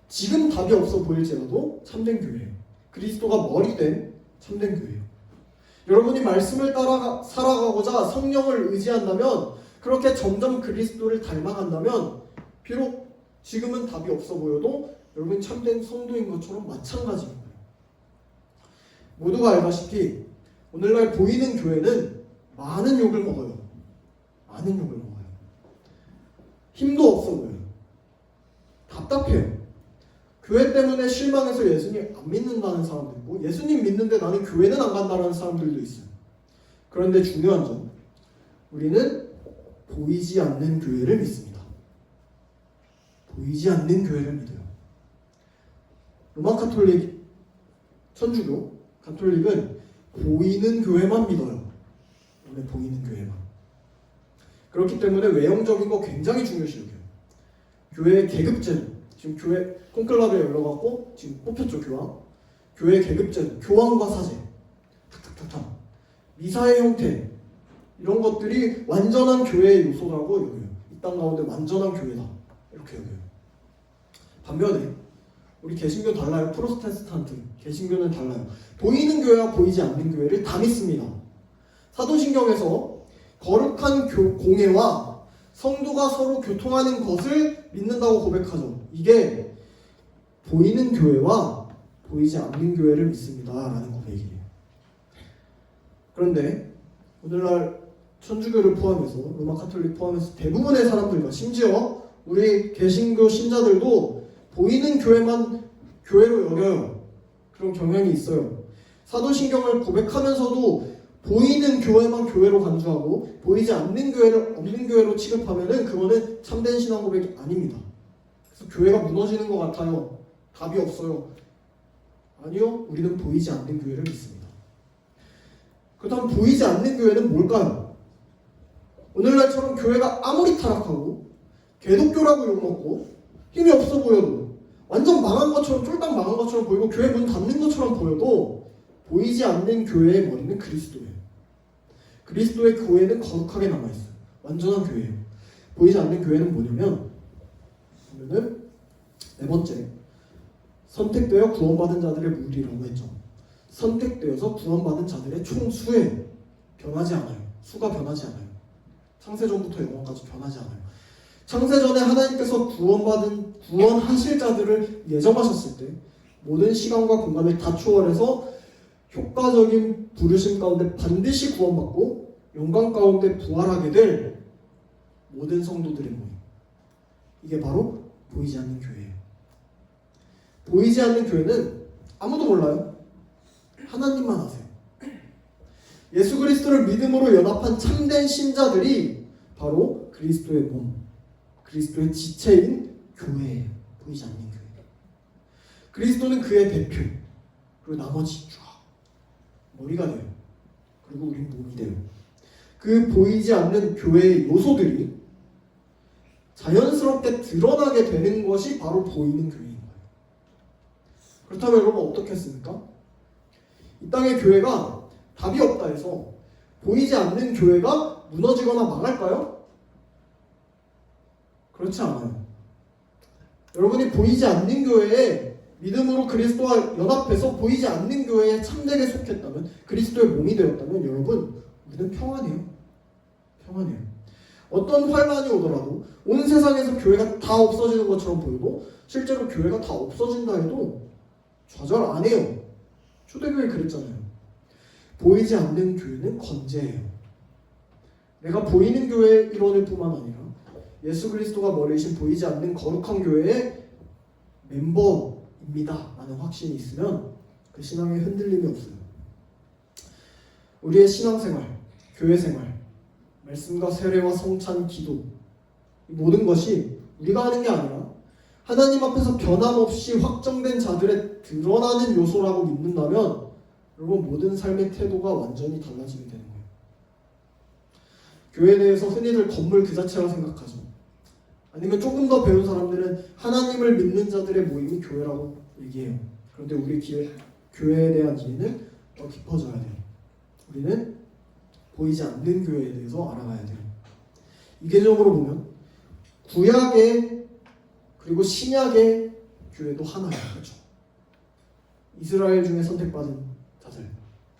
지금 답이 없어 보일지라도 참된 교회예요. 그리스도가 머리 된 참된 교회예요. 여러분이 말씀을 따라 살아가고자 성령을 의지한다면, 그렇게 점점 그리스도를 닮아간다면 비록 지금은 답이 없어 보여도 여러분 참된 성도인 것처럼 마찬가지인 거예요. 모두가 알다시피 오늘날 보이는 교회는 많은 욕을 먹어요. 많은 욕을 먹어요. 힘도 없어 보여요. 답답해요. 교회 때문에 실망해서 예수님 안 믿는다는 사람도 있고, 예수님 믿는데 나는 교회는 안 간다는 사람들도 있어요. 그런데 중요한 점, 우리는 보이지 않는 교회를 믿습니다. 보이지 않는 교회를 믿어요. 로마 카톨릭, 천주교, 가톨릭은 보이는 교회만 믿어요. 원래 보이는 교회만. 그렇기 때문에 외형적인 거 굉장히 중요시 여겨요. 교회의 계급제도, 지금 교회 콘클라베에 열려갖고 지금 뽑혔죠, 교황. 교회 계급제도, 교황과 사제, 탁탁탁탁, 미사의 형태, 이런 것들이 완전한 교회의 요소라고 여겨요. 이 땅 가운데 완전한 교회다, 이렇게 여겨요. 반면에 우리 개신교 달라요. 프로테스탄트 개신교는 달라요. 보이는 교회와 보이지 않는 교회를 다 믿습니다. 사도신경에서 거룩한 공예와 성도가 서로 교통하는 것을 믿는다고 고백하죠. 이게 보이는 교회와 보이지 않는 교회를 믿습니다 라는 고백이에요. 그런데 오늘날 천주교를 포함해서, 로마 카톨릭 포함해서 대부분의 사람들과 심지어 우리 개신교 신자들도 보이는 교회만 교회로 여겨요. 그런 경향이 있어요. 사도신경을 고백하면서도 보이는 교회만 교회로 간주하고 보이지 않는 교회를 없는 교회로 취급하면은 그거는 참된 신앙 고백이 아닙니다. 그래서 교회가 무너지는 것 같아요. 답이 없어요. 아니요, 우리는 보이지 않는 교회를 믿습니다. 그렇다면 보이지 않는 교회는 뭘까요? 오늘날처럼 교회가 아무리 타락하고 개독교라고 욕먹고 힘이 없어 보여도 완전 망한 것처럼 쫄딱 망한 것처럼 보이고 교회 문 닫는 것처럼 보여도 보이지 않는 교회의 머리는 그리스도예요. 그리스도의 교회는 거룩하게 남아있어요. 완전한 교회예요. 보이지 않는 교회는 뭐냐면 네 번째, 선택되어 구원받은 자들의 무리라고 했죠. 선택되어서 구원받은 자들의 총수에 변하지 않아요. 수가 변하지 않아요. 창세전부터 영원까지 변하지 않아요. 창세전에 하나님께서 구원하실 자들을 예정하셨을 때 모든 시간과 공간을 다 초월해서 효과적인 부르심 가운데 반드시 구원받고 영광 가운데 부활하게 될 모든 성도들의 모임. 이게 바로 보이지 않는 교회예요. 보이지 않는 교회는 아무도 몰라요. 하나님만 아세요. 예수 그리스도를 믿음으로 연합한 참된 신자들이 바로 그리스도의 몸, 그리스도의 지체인 교회예요. 보이지 않는 교회. 그리스도는 그의 대표, 그리고 나머지 쫙 머리가 돼요. 그리고 우린 몸이 돼요. 그 보이지 않는 교회의 요소들이 자연스럽게 드러나게 되는 것이 바로 보이는 교회인 거예요. 그렇다면 여러분 어떻게 했습니까? 이 땅의 교회가 답이 없다 해서 보이지 않는 교회가 무너지거나 망할까요? 그렇지 않아요. 여러분이 보이지 않는 교회에 믿음으로 그리스도와 연합해서 보이지 않는 교회에 참되게 속했다면, 그리스도의 몸이 되었다면 여러분 우리는 평안해요. 평안해요. 어떤 환란이 오더라도 온 세상에서 교회가 다 없어지는 것처럼 보여도 실제로 교회가 다 없어진다 해도 좌절 안 해요. 초대교회 그랬잖아요. 보이지 않는 교회는 건재해요. 내가 보이는 교회의 일원일 뿐만 아니라 예수 그리스도가 머리이신 보이지 않는 거룩한 교회의 멤버입니다 라는 확신이 있으면 그 신앙에 흔들림이 없어요. 우리의 신앙생활, 교회생활, 말씀과 세례와 성찬, 기도, 이 모든 것이 우리가 하는 게 아니라 하나님 앞에서 변함없이 확정된 자들의 드러나는 요소라고 믿는다면 여러분 모든 삶의 태도가 완전히 달라지게 되는 거예요. 교회에 대해서 흔히들 건물 그 자체라 생각하죠. 아니면 조금 더 배운 사람들은 하나님을 믿는 자들의 모임이 교회라고 얘기해요. 그런데 우리 교회에 대한 이해는 더 깊어져야 돼요. 우리는 보이지 않는 교회에 대해서 알아가야 돼요. 이계적으로 보면 구약의 그리고 신약의 교회도 하나예요. 그렇죠? 이스라엘 중에 선택받은 자들,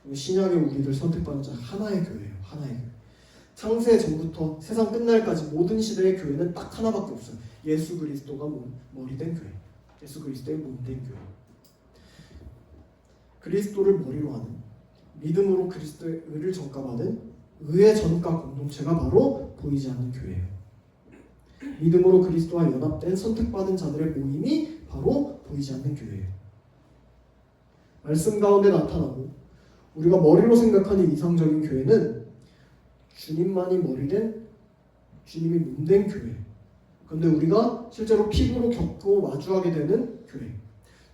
그리고 신약의 우리들 선택받은 자들 하나의 교회예요. 하나의 교회. 창세 전부터 세상 끝날까지 모든 시대의 교회는 딱 하나밖에 없어요. 예수 그리스도가 머리된 교회. 예수 그리스도의 몸된 교회. 그리스도를 머리로 하는 믿음으로 그리스도의 의를 전가받은 의의 전가 공동체가 바로 보이지 않는 교회예요. 믿음으로 그리스도와 연합된 선택받은 자들의 모임이 바로 보이지 않는 교회예요. 말씀 가운데 나타나고 우리가 머리로 생각하는 이상적인 교회는 주님만이 머리된, 주님이 몸된 교회. 그런데 우리가 실제로 피부로 겪고 마주하게 되는 교회,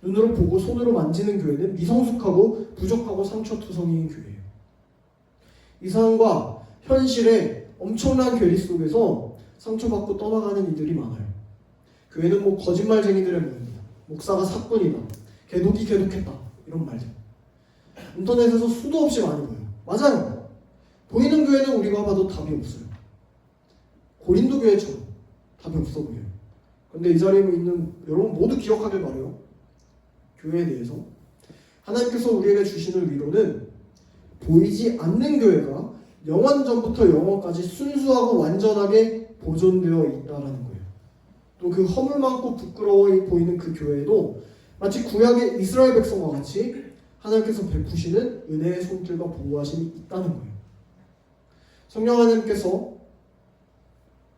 눈으로 보고 손으로 만지는 교회는 미성숙하고 부족하고 상처투성이인 교회예요. 이 상황과 현실의 엄청난 괴리 속에서 상처받고 떠나가는 이들이 많아요. 교회는 뭐 거짓말쟁이들의 모임이다, 목사가 사건이다, 개독이 개독했다, 이런 말들 인터넷에서 수도 없이 많이 보여요. 맞아요. 보이는 교회는 우리가 봐도 답이 없어요. 고린도 교회처럼 답이 없어 보여요. 그런데 이 자리에 있는 여러분 모두 기억하길 바라요. 교회에 대해서 하나님께서 우리에게 주시는 위로는 보이지 않는 교회가 영원전부터 영원까지 순수하고 완전하게 보존되어 있다라는 거예요. 또 그 허물 많고 부끄러워 보이는 그 교회도 마치 구약의 이스라엘 백성과 같이 하나님께서 베푸시는 은혜의 손길과 보호하심이 있다는 거예요. 성령 하나님께서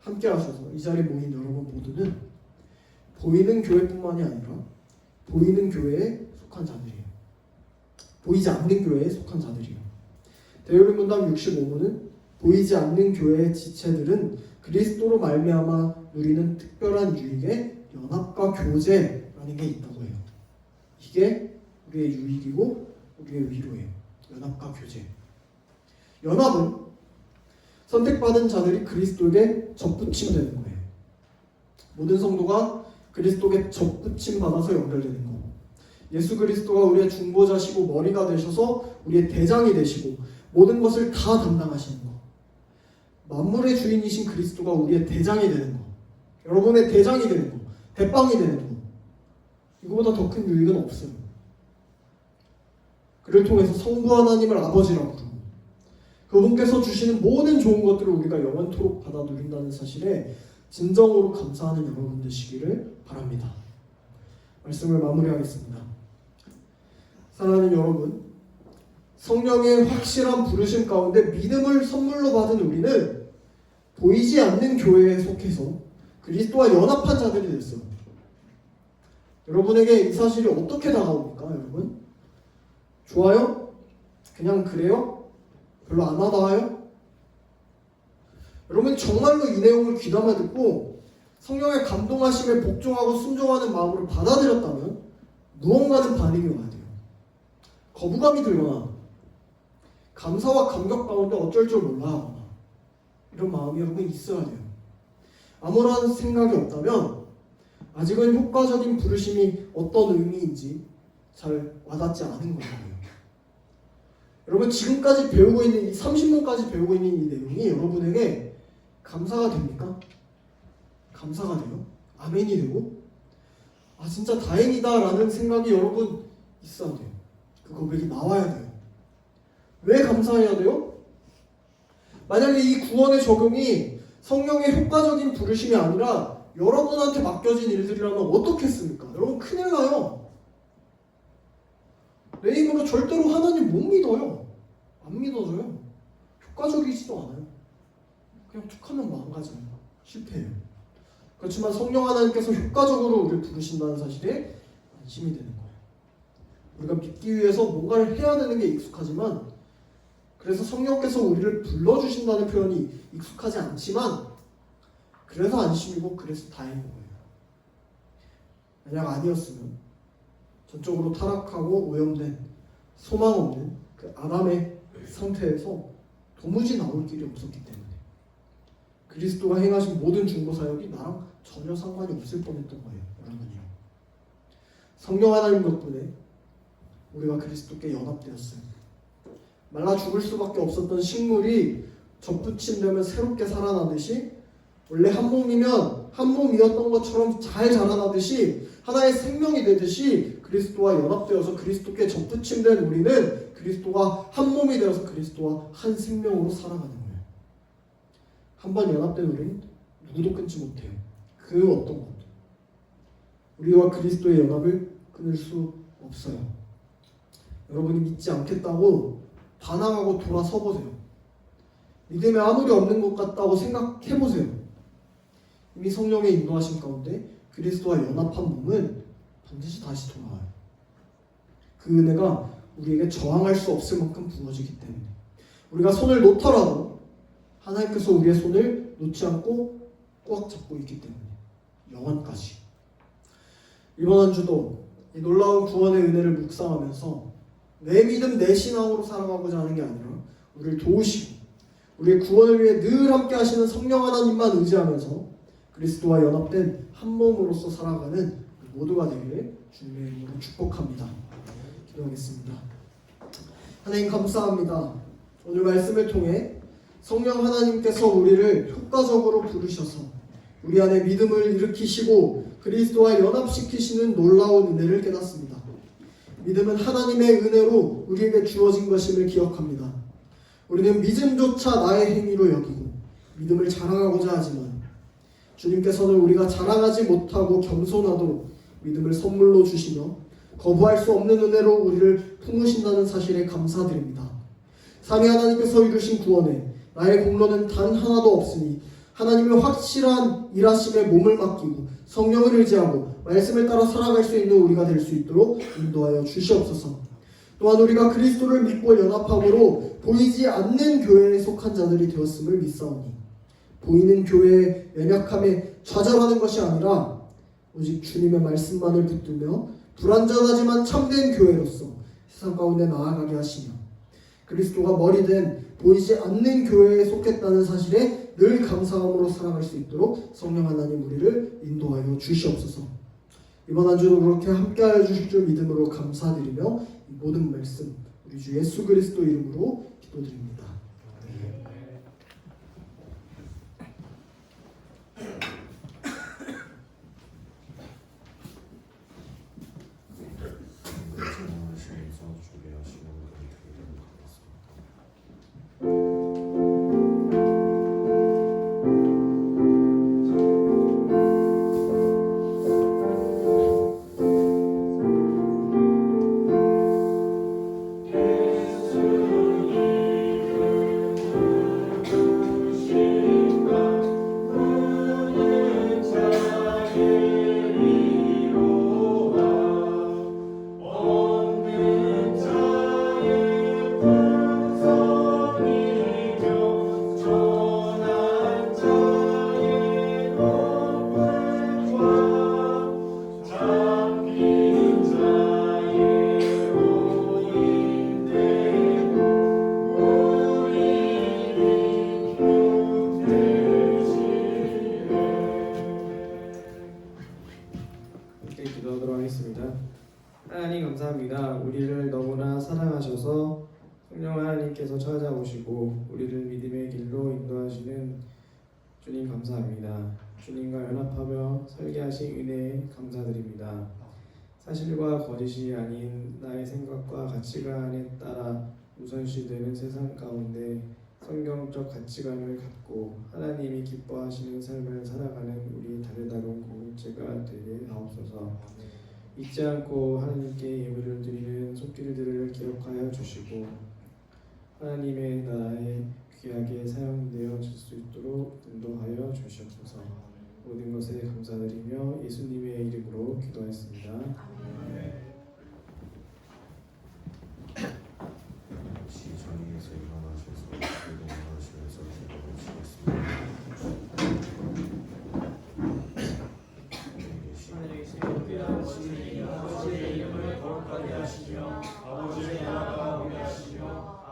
함께 하셔서 이 자리에 모인 여러분 모두는 보이는 교회뿐만이 아니라 보이는 교회에 속한 자들이에요. 보이지 않는 교회에 속한 자들이에요. 대요리 문답 65문은 보이지 않는 교회의 지체들은 그리스도로 말미암아 누리는 특별한 유익의 연합과 교제라는 게 있다고 해요. 이게 우리의 유익이고 우리의 위로예요. 연합과 교제. 연합은 선택받은 자들이 그리스도에게 접붙임되는 거예요. 모든 성도가 그리스도에게 접붙임 받아서 연결되는 거. 예수 그리스도가 우리의 중보자시고 머리가 되셔서 우리의 대장이 되시고 모든 것을 다 담당하시는 거. 만물의 주인이신 그리스도가 우리의 대장이 되는 거. 여러분의 대장이 되는 거. 대빵이 되는 거. 이거보다 더 큰 유익은 없어요. 그를 통해서 성부 하나님을 아버지라고 부르고 그분께서 주시는 모든 좋은 것들을 우리가 영원토록 받아 누린다는 사실에 진정으로 감사하는 여러분 되시기를 바랍니다. 말씀을 마무리하겠습니다. 사랑하는 여러분, 성령의 확실한 부르심 가운데 믿음을 선물로 받은 우리는 보이지 않는 교회에 속해서 그리스도와 연합한 자들이 됐어요. 여러분에게 이 사실이 어떻게 다가옵니까, 여러분? 좋아요? 그냥 그래요? 별로 안 와닿아요? 여러분 정말로 이 내용을 귀담아 듣고 성령의 감동하심에 복종하고 순종하는 마음으로 받아들였다면 무언가는 반응이 와야 돼요. 거부감이 들거나 감사와 감격 가운데 어쩔 줄 몰라 하거나 이런 마음이 여러분 있어야 돼요. 아무런 생각이 없다면 아직은 효과적인 부르심이 어떤 의미인지 잘 와닿지 않은 거예요. 여러분 지금까지 배우고 있는 이 30분까지 배우고 있는 이 내용이 여러분에게 감사가 됩니까? 감사가 돼요? 아멘이 되고? 아 진짜 다행이다 라는 생각이 여러분 있어야 돼요. 그 고백이 나와야 돼요. 왜 감사해야 돼요? 만약에 이 구원의 적용이 성령의 효과적인 부르심이 아니라 여러분한테 맡겨진 일들이라면 어떻겠습니까? 여러분 큰일 나요. 내 힘으로 절대로 하나님 못 믿어요. 안 믿어져요. 효과적이지도 않아요. 그냥 툭하면 망가져요. 실패해요. 그렇지만 성령 하나님께서 효과적으로 우리를 부르신다는 사실에 안심이 되는 거예요. 우리가 믿기 위해서 뭔가를 해야 되는 게 익숙하지만 그래서 성령께서 우리를 불러주신다는 표현이 익숙하지 않지만 그래서 안심이고 그래서 다행인 거예요. 만약 아니었으면 전적으로 타락하고 오염된 소망 없는 그 아담의 상태에서 도무지 나올 길이 없었기 때문에 그리스도가 행하신 모든 중보 사역이 나랑 전혀 상관이 없을 뻔했던 거예요. 여러분이요. 성령 하나님 덕분에 우리가 그리스도께 연합되었어요. 말라 죽을 수밖에 없었던 식물이 접붙임되면 새롭게 살아나듯이 원래 한 몸이면 한 몸이었던 것처럼 잘 자라나듯이 하나의 생명이 되듯이 그리스도와 연합되어서 그리스도께 접붙임된 우리는 그리스도와 한 몸이 되어서 그리스도와 한 생명으로 살아가는 거예요. 한번 연합된 우리는 누구도 끊지 못해요. 그 어떤 것도. 우리와 그리스도의 연합을 끊을 수 없어요. 여러분이 믿지 않겠다고 반항하고 돌아서 보세요. 믿음에 아무리 없는 것 같다고 생각해보세요. 이미 성령의 인도하심 가운데 그리스도와 연합한 몸은 반드시 다시 돌아와요. 그 은혜가 우리에게 저항할 수 없을 만큼 부어지기 때문에 우리가 손을 놓더라도 하나님께서 우리의 손을 놓지 않고 꽉 잡고 있기 때문에 영원까지. 이번 한 주도 이 놀라운 구원의 은혜를 묵상하면서 내 믿음 내 신앙으로 살아가고자 하는 게 아니라 우리를 도우시고 우리의 구원을 위해 늘 함께 하시는 성령 하나님만 의지하면서 그리스도와 연합된 한 몸으로서 살아가는 모두가 되기를 주님의 이름으로 축복합니다. 기도하겠습니다. 하나님 감사합니다. 오늘 말씀을 통해 성령 하나님께서 우리를 효과적으로 부르셔서 우리 안에 믿음을 일으키시고 그리스도와 연합시키시는 놀라운 은혜를 깨닫습니다. 믿음은 하나님의 은혜로 우리에게 주어진 것임을 기억합니다. 우리는 믿음조차 나의 행위로 여기고 믿음을 자랑하고자 하지만 주님께서는 우리가 자랑하지 못하고 겸손하도록 믿음을 선물로 주시며 거부할 수 없는 은혜로 우리를 품으신다는 사실에 감사드립니다. 삼위 하나님께서 이루신 구원에 나의 공로는 단 하나도 없으니 하나님의 확실한 일하심에 몸을 맡기고 성령을 의지하고 말씀을 따라 살아갈 수 있는 우리가 될 수 있도록 인도하여 주시옵소서. 또한 우리가 그리스도를 믿고 연합함으로 보이지 않는 교회에 속한 자들이 되었음을 믿사오니 보이는 교회의 연약함에 좌절하는 것이 아니라 오직 주님의 말씀만을 붙들며 불완전하지만 참된 교회로서 세상 가운데 나아가게 하시며 그리스도가 머리된 보이지 않는 교회에 속했다는 사실에 늘 감사함으로 살아갈 수 있도록 성령 하나님 우리를 인도하여 주시옵소서. 이번 한 주도 그렇게 함께하여 주실 줄 믿음으로 감사드리며 이 모든 말씀 우리 주 예수 그리스도 이름으로 기도드립니다. 기도하도록 하겠습니다. 하나님 감사합니다. 우리를 너무나 사랑하셔서 성령 하나님께서 찾아오시고 우리를 믿음의 길로 인도하시는 주님 감사합니다. 주님과 연합하며 살게 하신 은혜에 감사드립니다. 사실과 거짓이 아닌 나의 생각과 가치관에 따라 우선시되는 세상 가운데 성경적 가치관을 갖고 하나님이 기뻐하시는 삶을 살아가는 우리 다르다른 공동체가 되게 하옵소서. 잊지 않고 하나님께 예물을 드리는 손길들을 기억하여 주시고 하나님의 나라에 귀하게 사용되어 질 수 있도록 인도하여 주시옵소서. 모든 것에 감사드리며 예수님의 이름으로 기도했습니다. 자리에서 일어나셔서 기도하시면서 기도하시겠습니다. 아버지의 이름을 거룩하게 하시며 아버지의 나라가 오게 하시며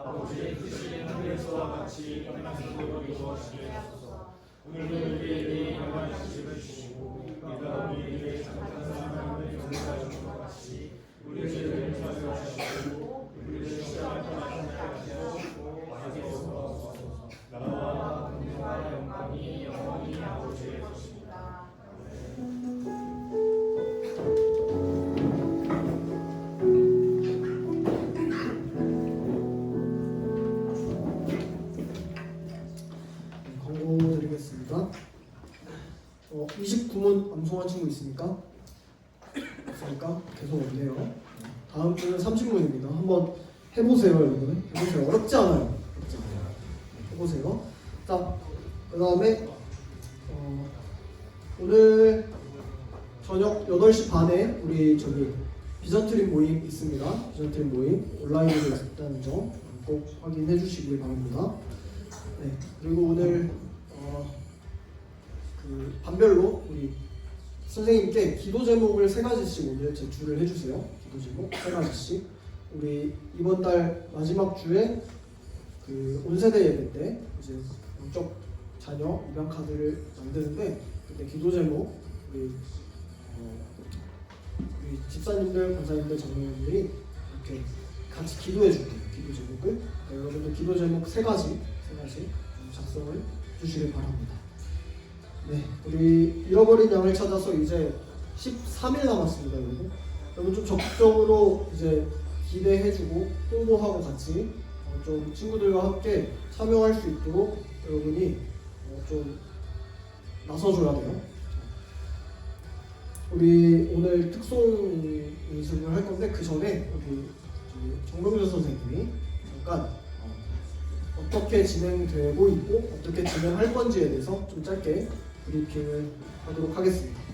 아버지의 뜻이 하늘에서와 같이 땅에서도 이루어지게 하소서. 오늘도 우리에게 일용할 양식을 주시고 우리가 우리에게 잘못한 사람을 용서해 준 것 같이 우리 죄를 용서해 주시고 우리를 시험하게 하지 마시고 하옵소서. 나라와 권능과 영광이 영원히 아버지의 것입니다. 광고 드리겠습니다. 29문 암송한 친구 있습니까? 없습니까? 계속 없네요. 다음 주는 30문입니다. 한번 해보세요, 여러분. 해보세요. 어렵지 않아요. 해보세요. 자, 그 다음에 오늘 저녁 8시 반에 우리 비전트림 모임 있습니다. 비전트림 모임 온라인으로 있다는 점 꼭 확인해 주시기 바랍니다. 네, 그리고 오늘 그 반별로 우리 선생님께 기도 제목을 3가지씩 오늘 제출을 해주세요. 기도 제목 3가지씩. 우리 이번 달 마지막 주에 그 온세대 예배 때 이제 영적 자녀 입양 카드를 만드는데 그때 기도 제목 우리 집사님들, 권사님들, 장로님들이 이렇게 같이 기도해 줄게요. 기도 제목을. 여러분들 기도 제목 3가지 작성을 주시길 바랍니다. 네, 우리 잃어버린 양을 찾아서 이제 13일 남았습니다, 여러분. 여러분 좀 적극적으로 이제 기대해주고 홍보하고 같이 좀 친구들과 함께 참여할 수 있도록 여러분이 좀 나서줘야 돼요. 우리 오늘 특송 연습을 할 건데 그 전에 우리 정명준 선생님이 잠깐 어떻게 진행되고 있고 어떻게 진행할 건지에 대해서 좀 짧게 브리핑을 하도록 하겠습니다.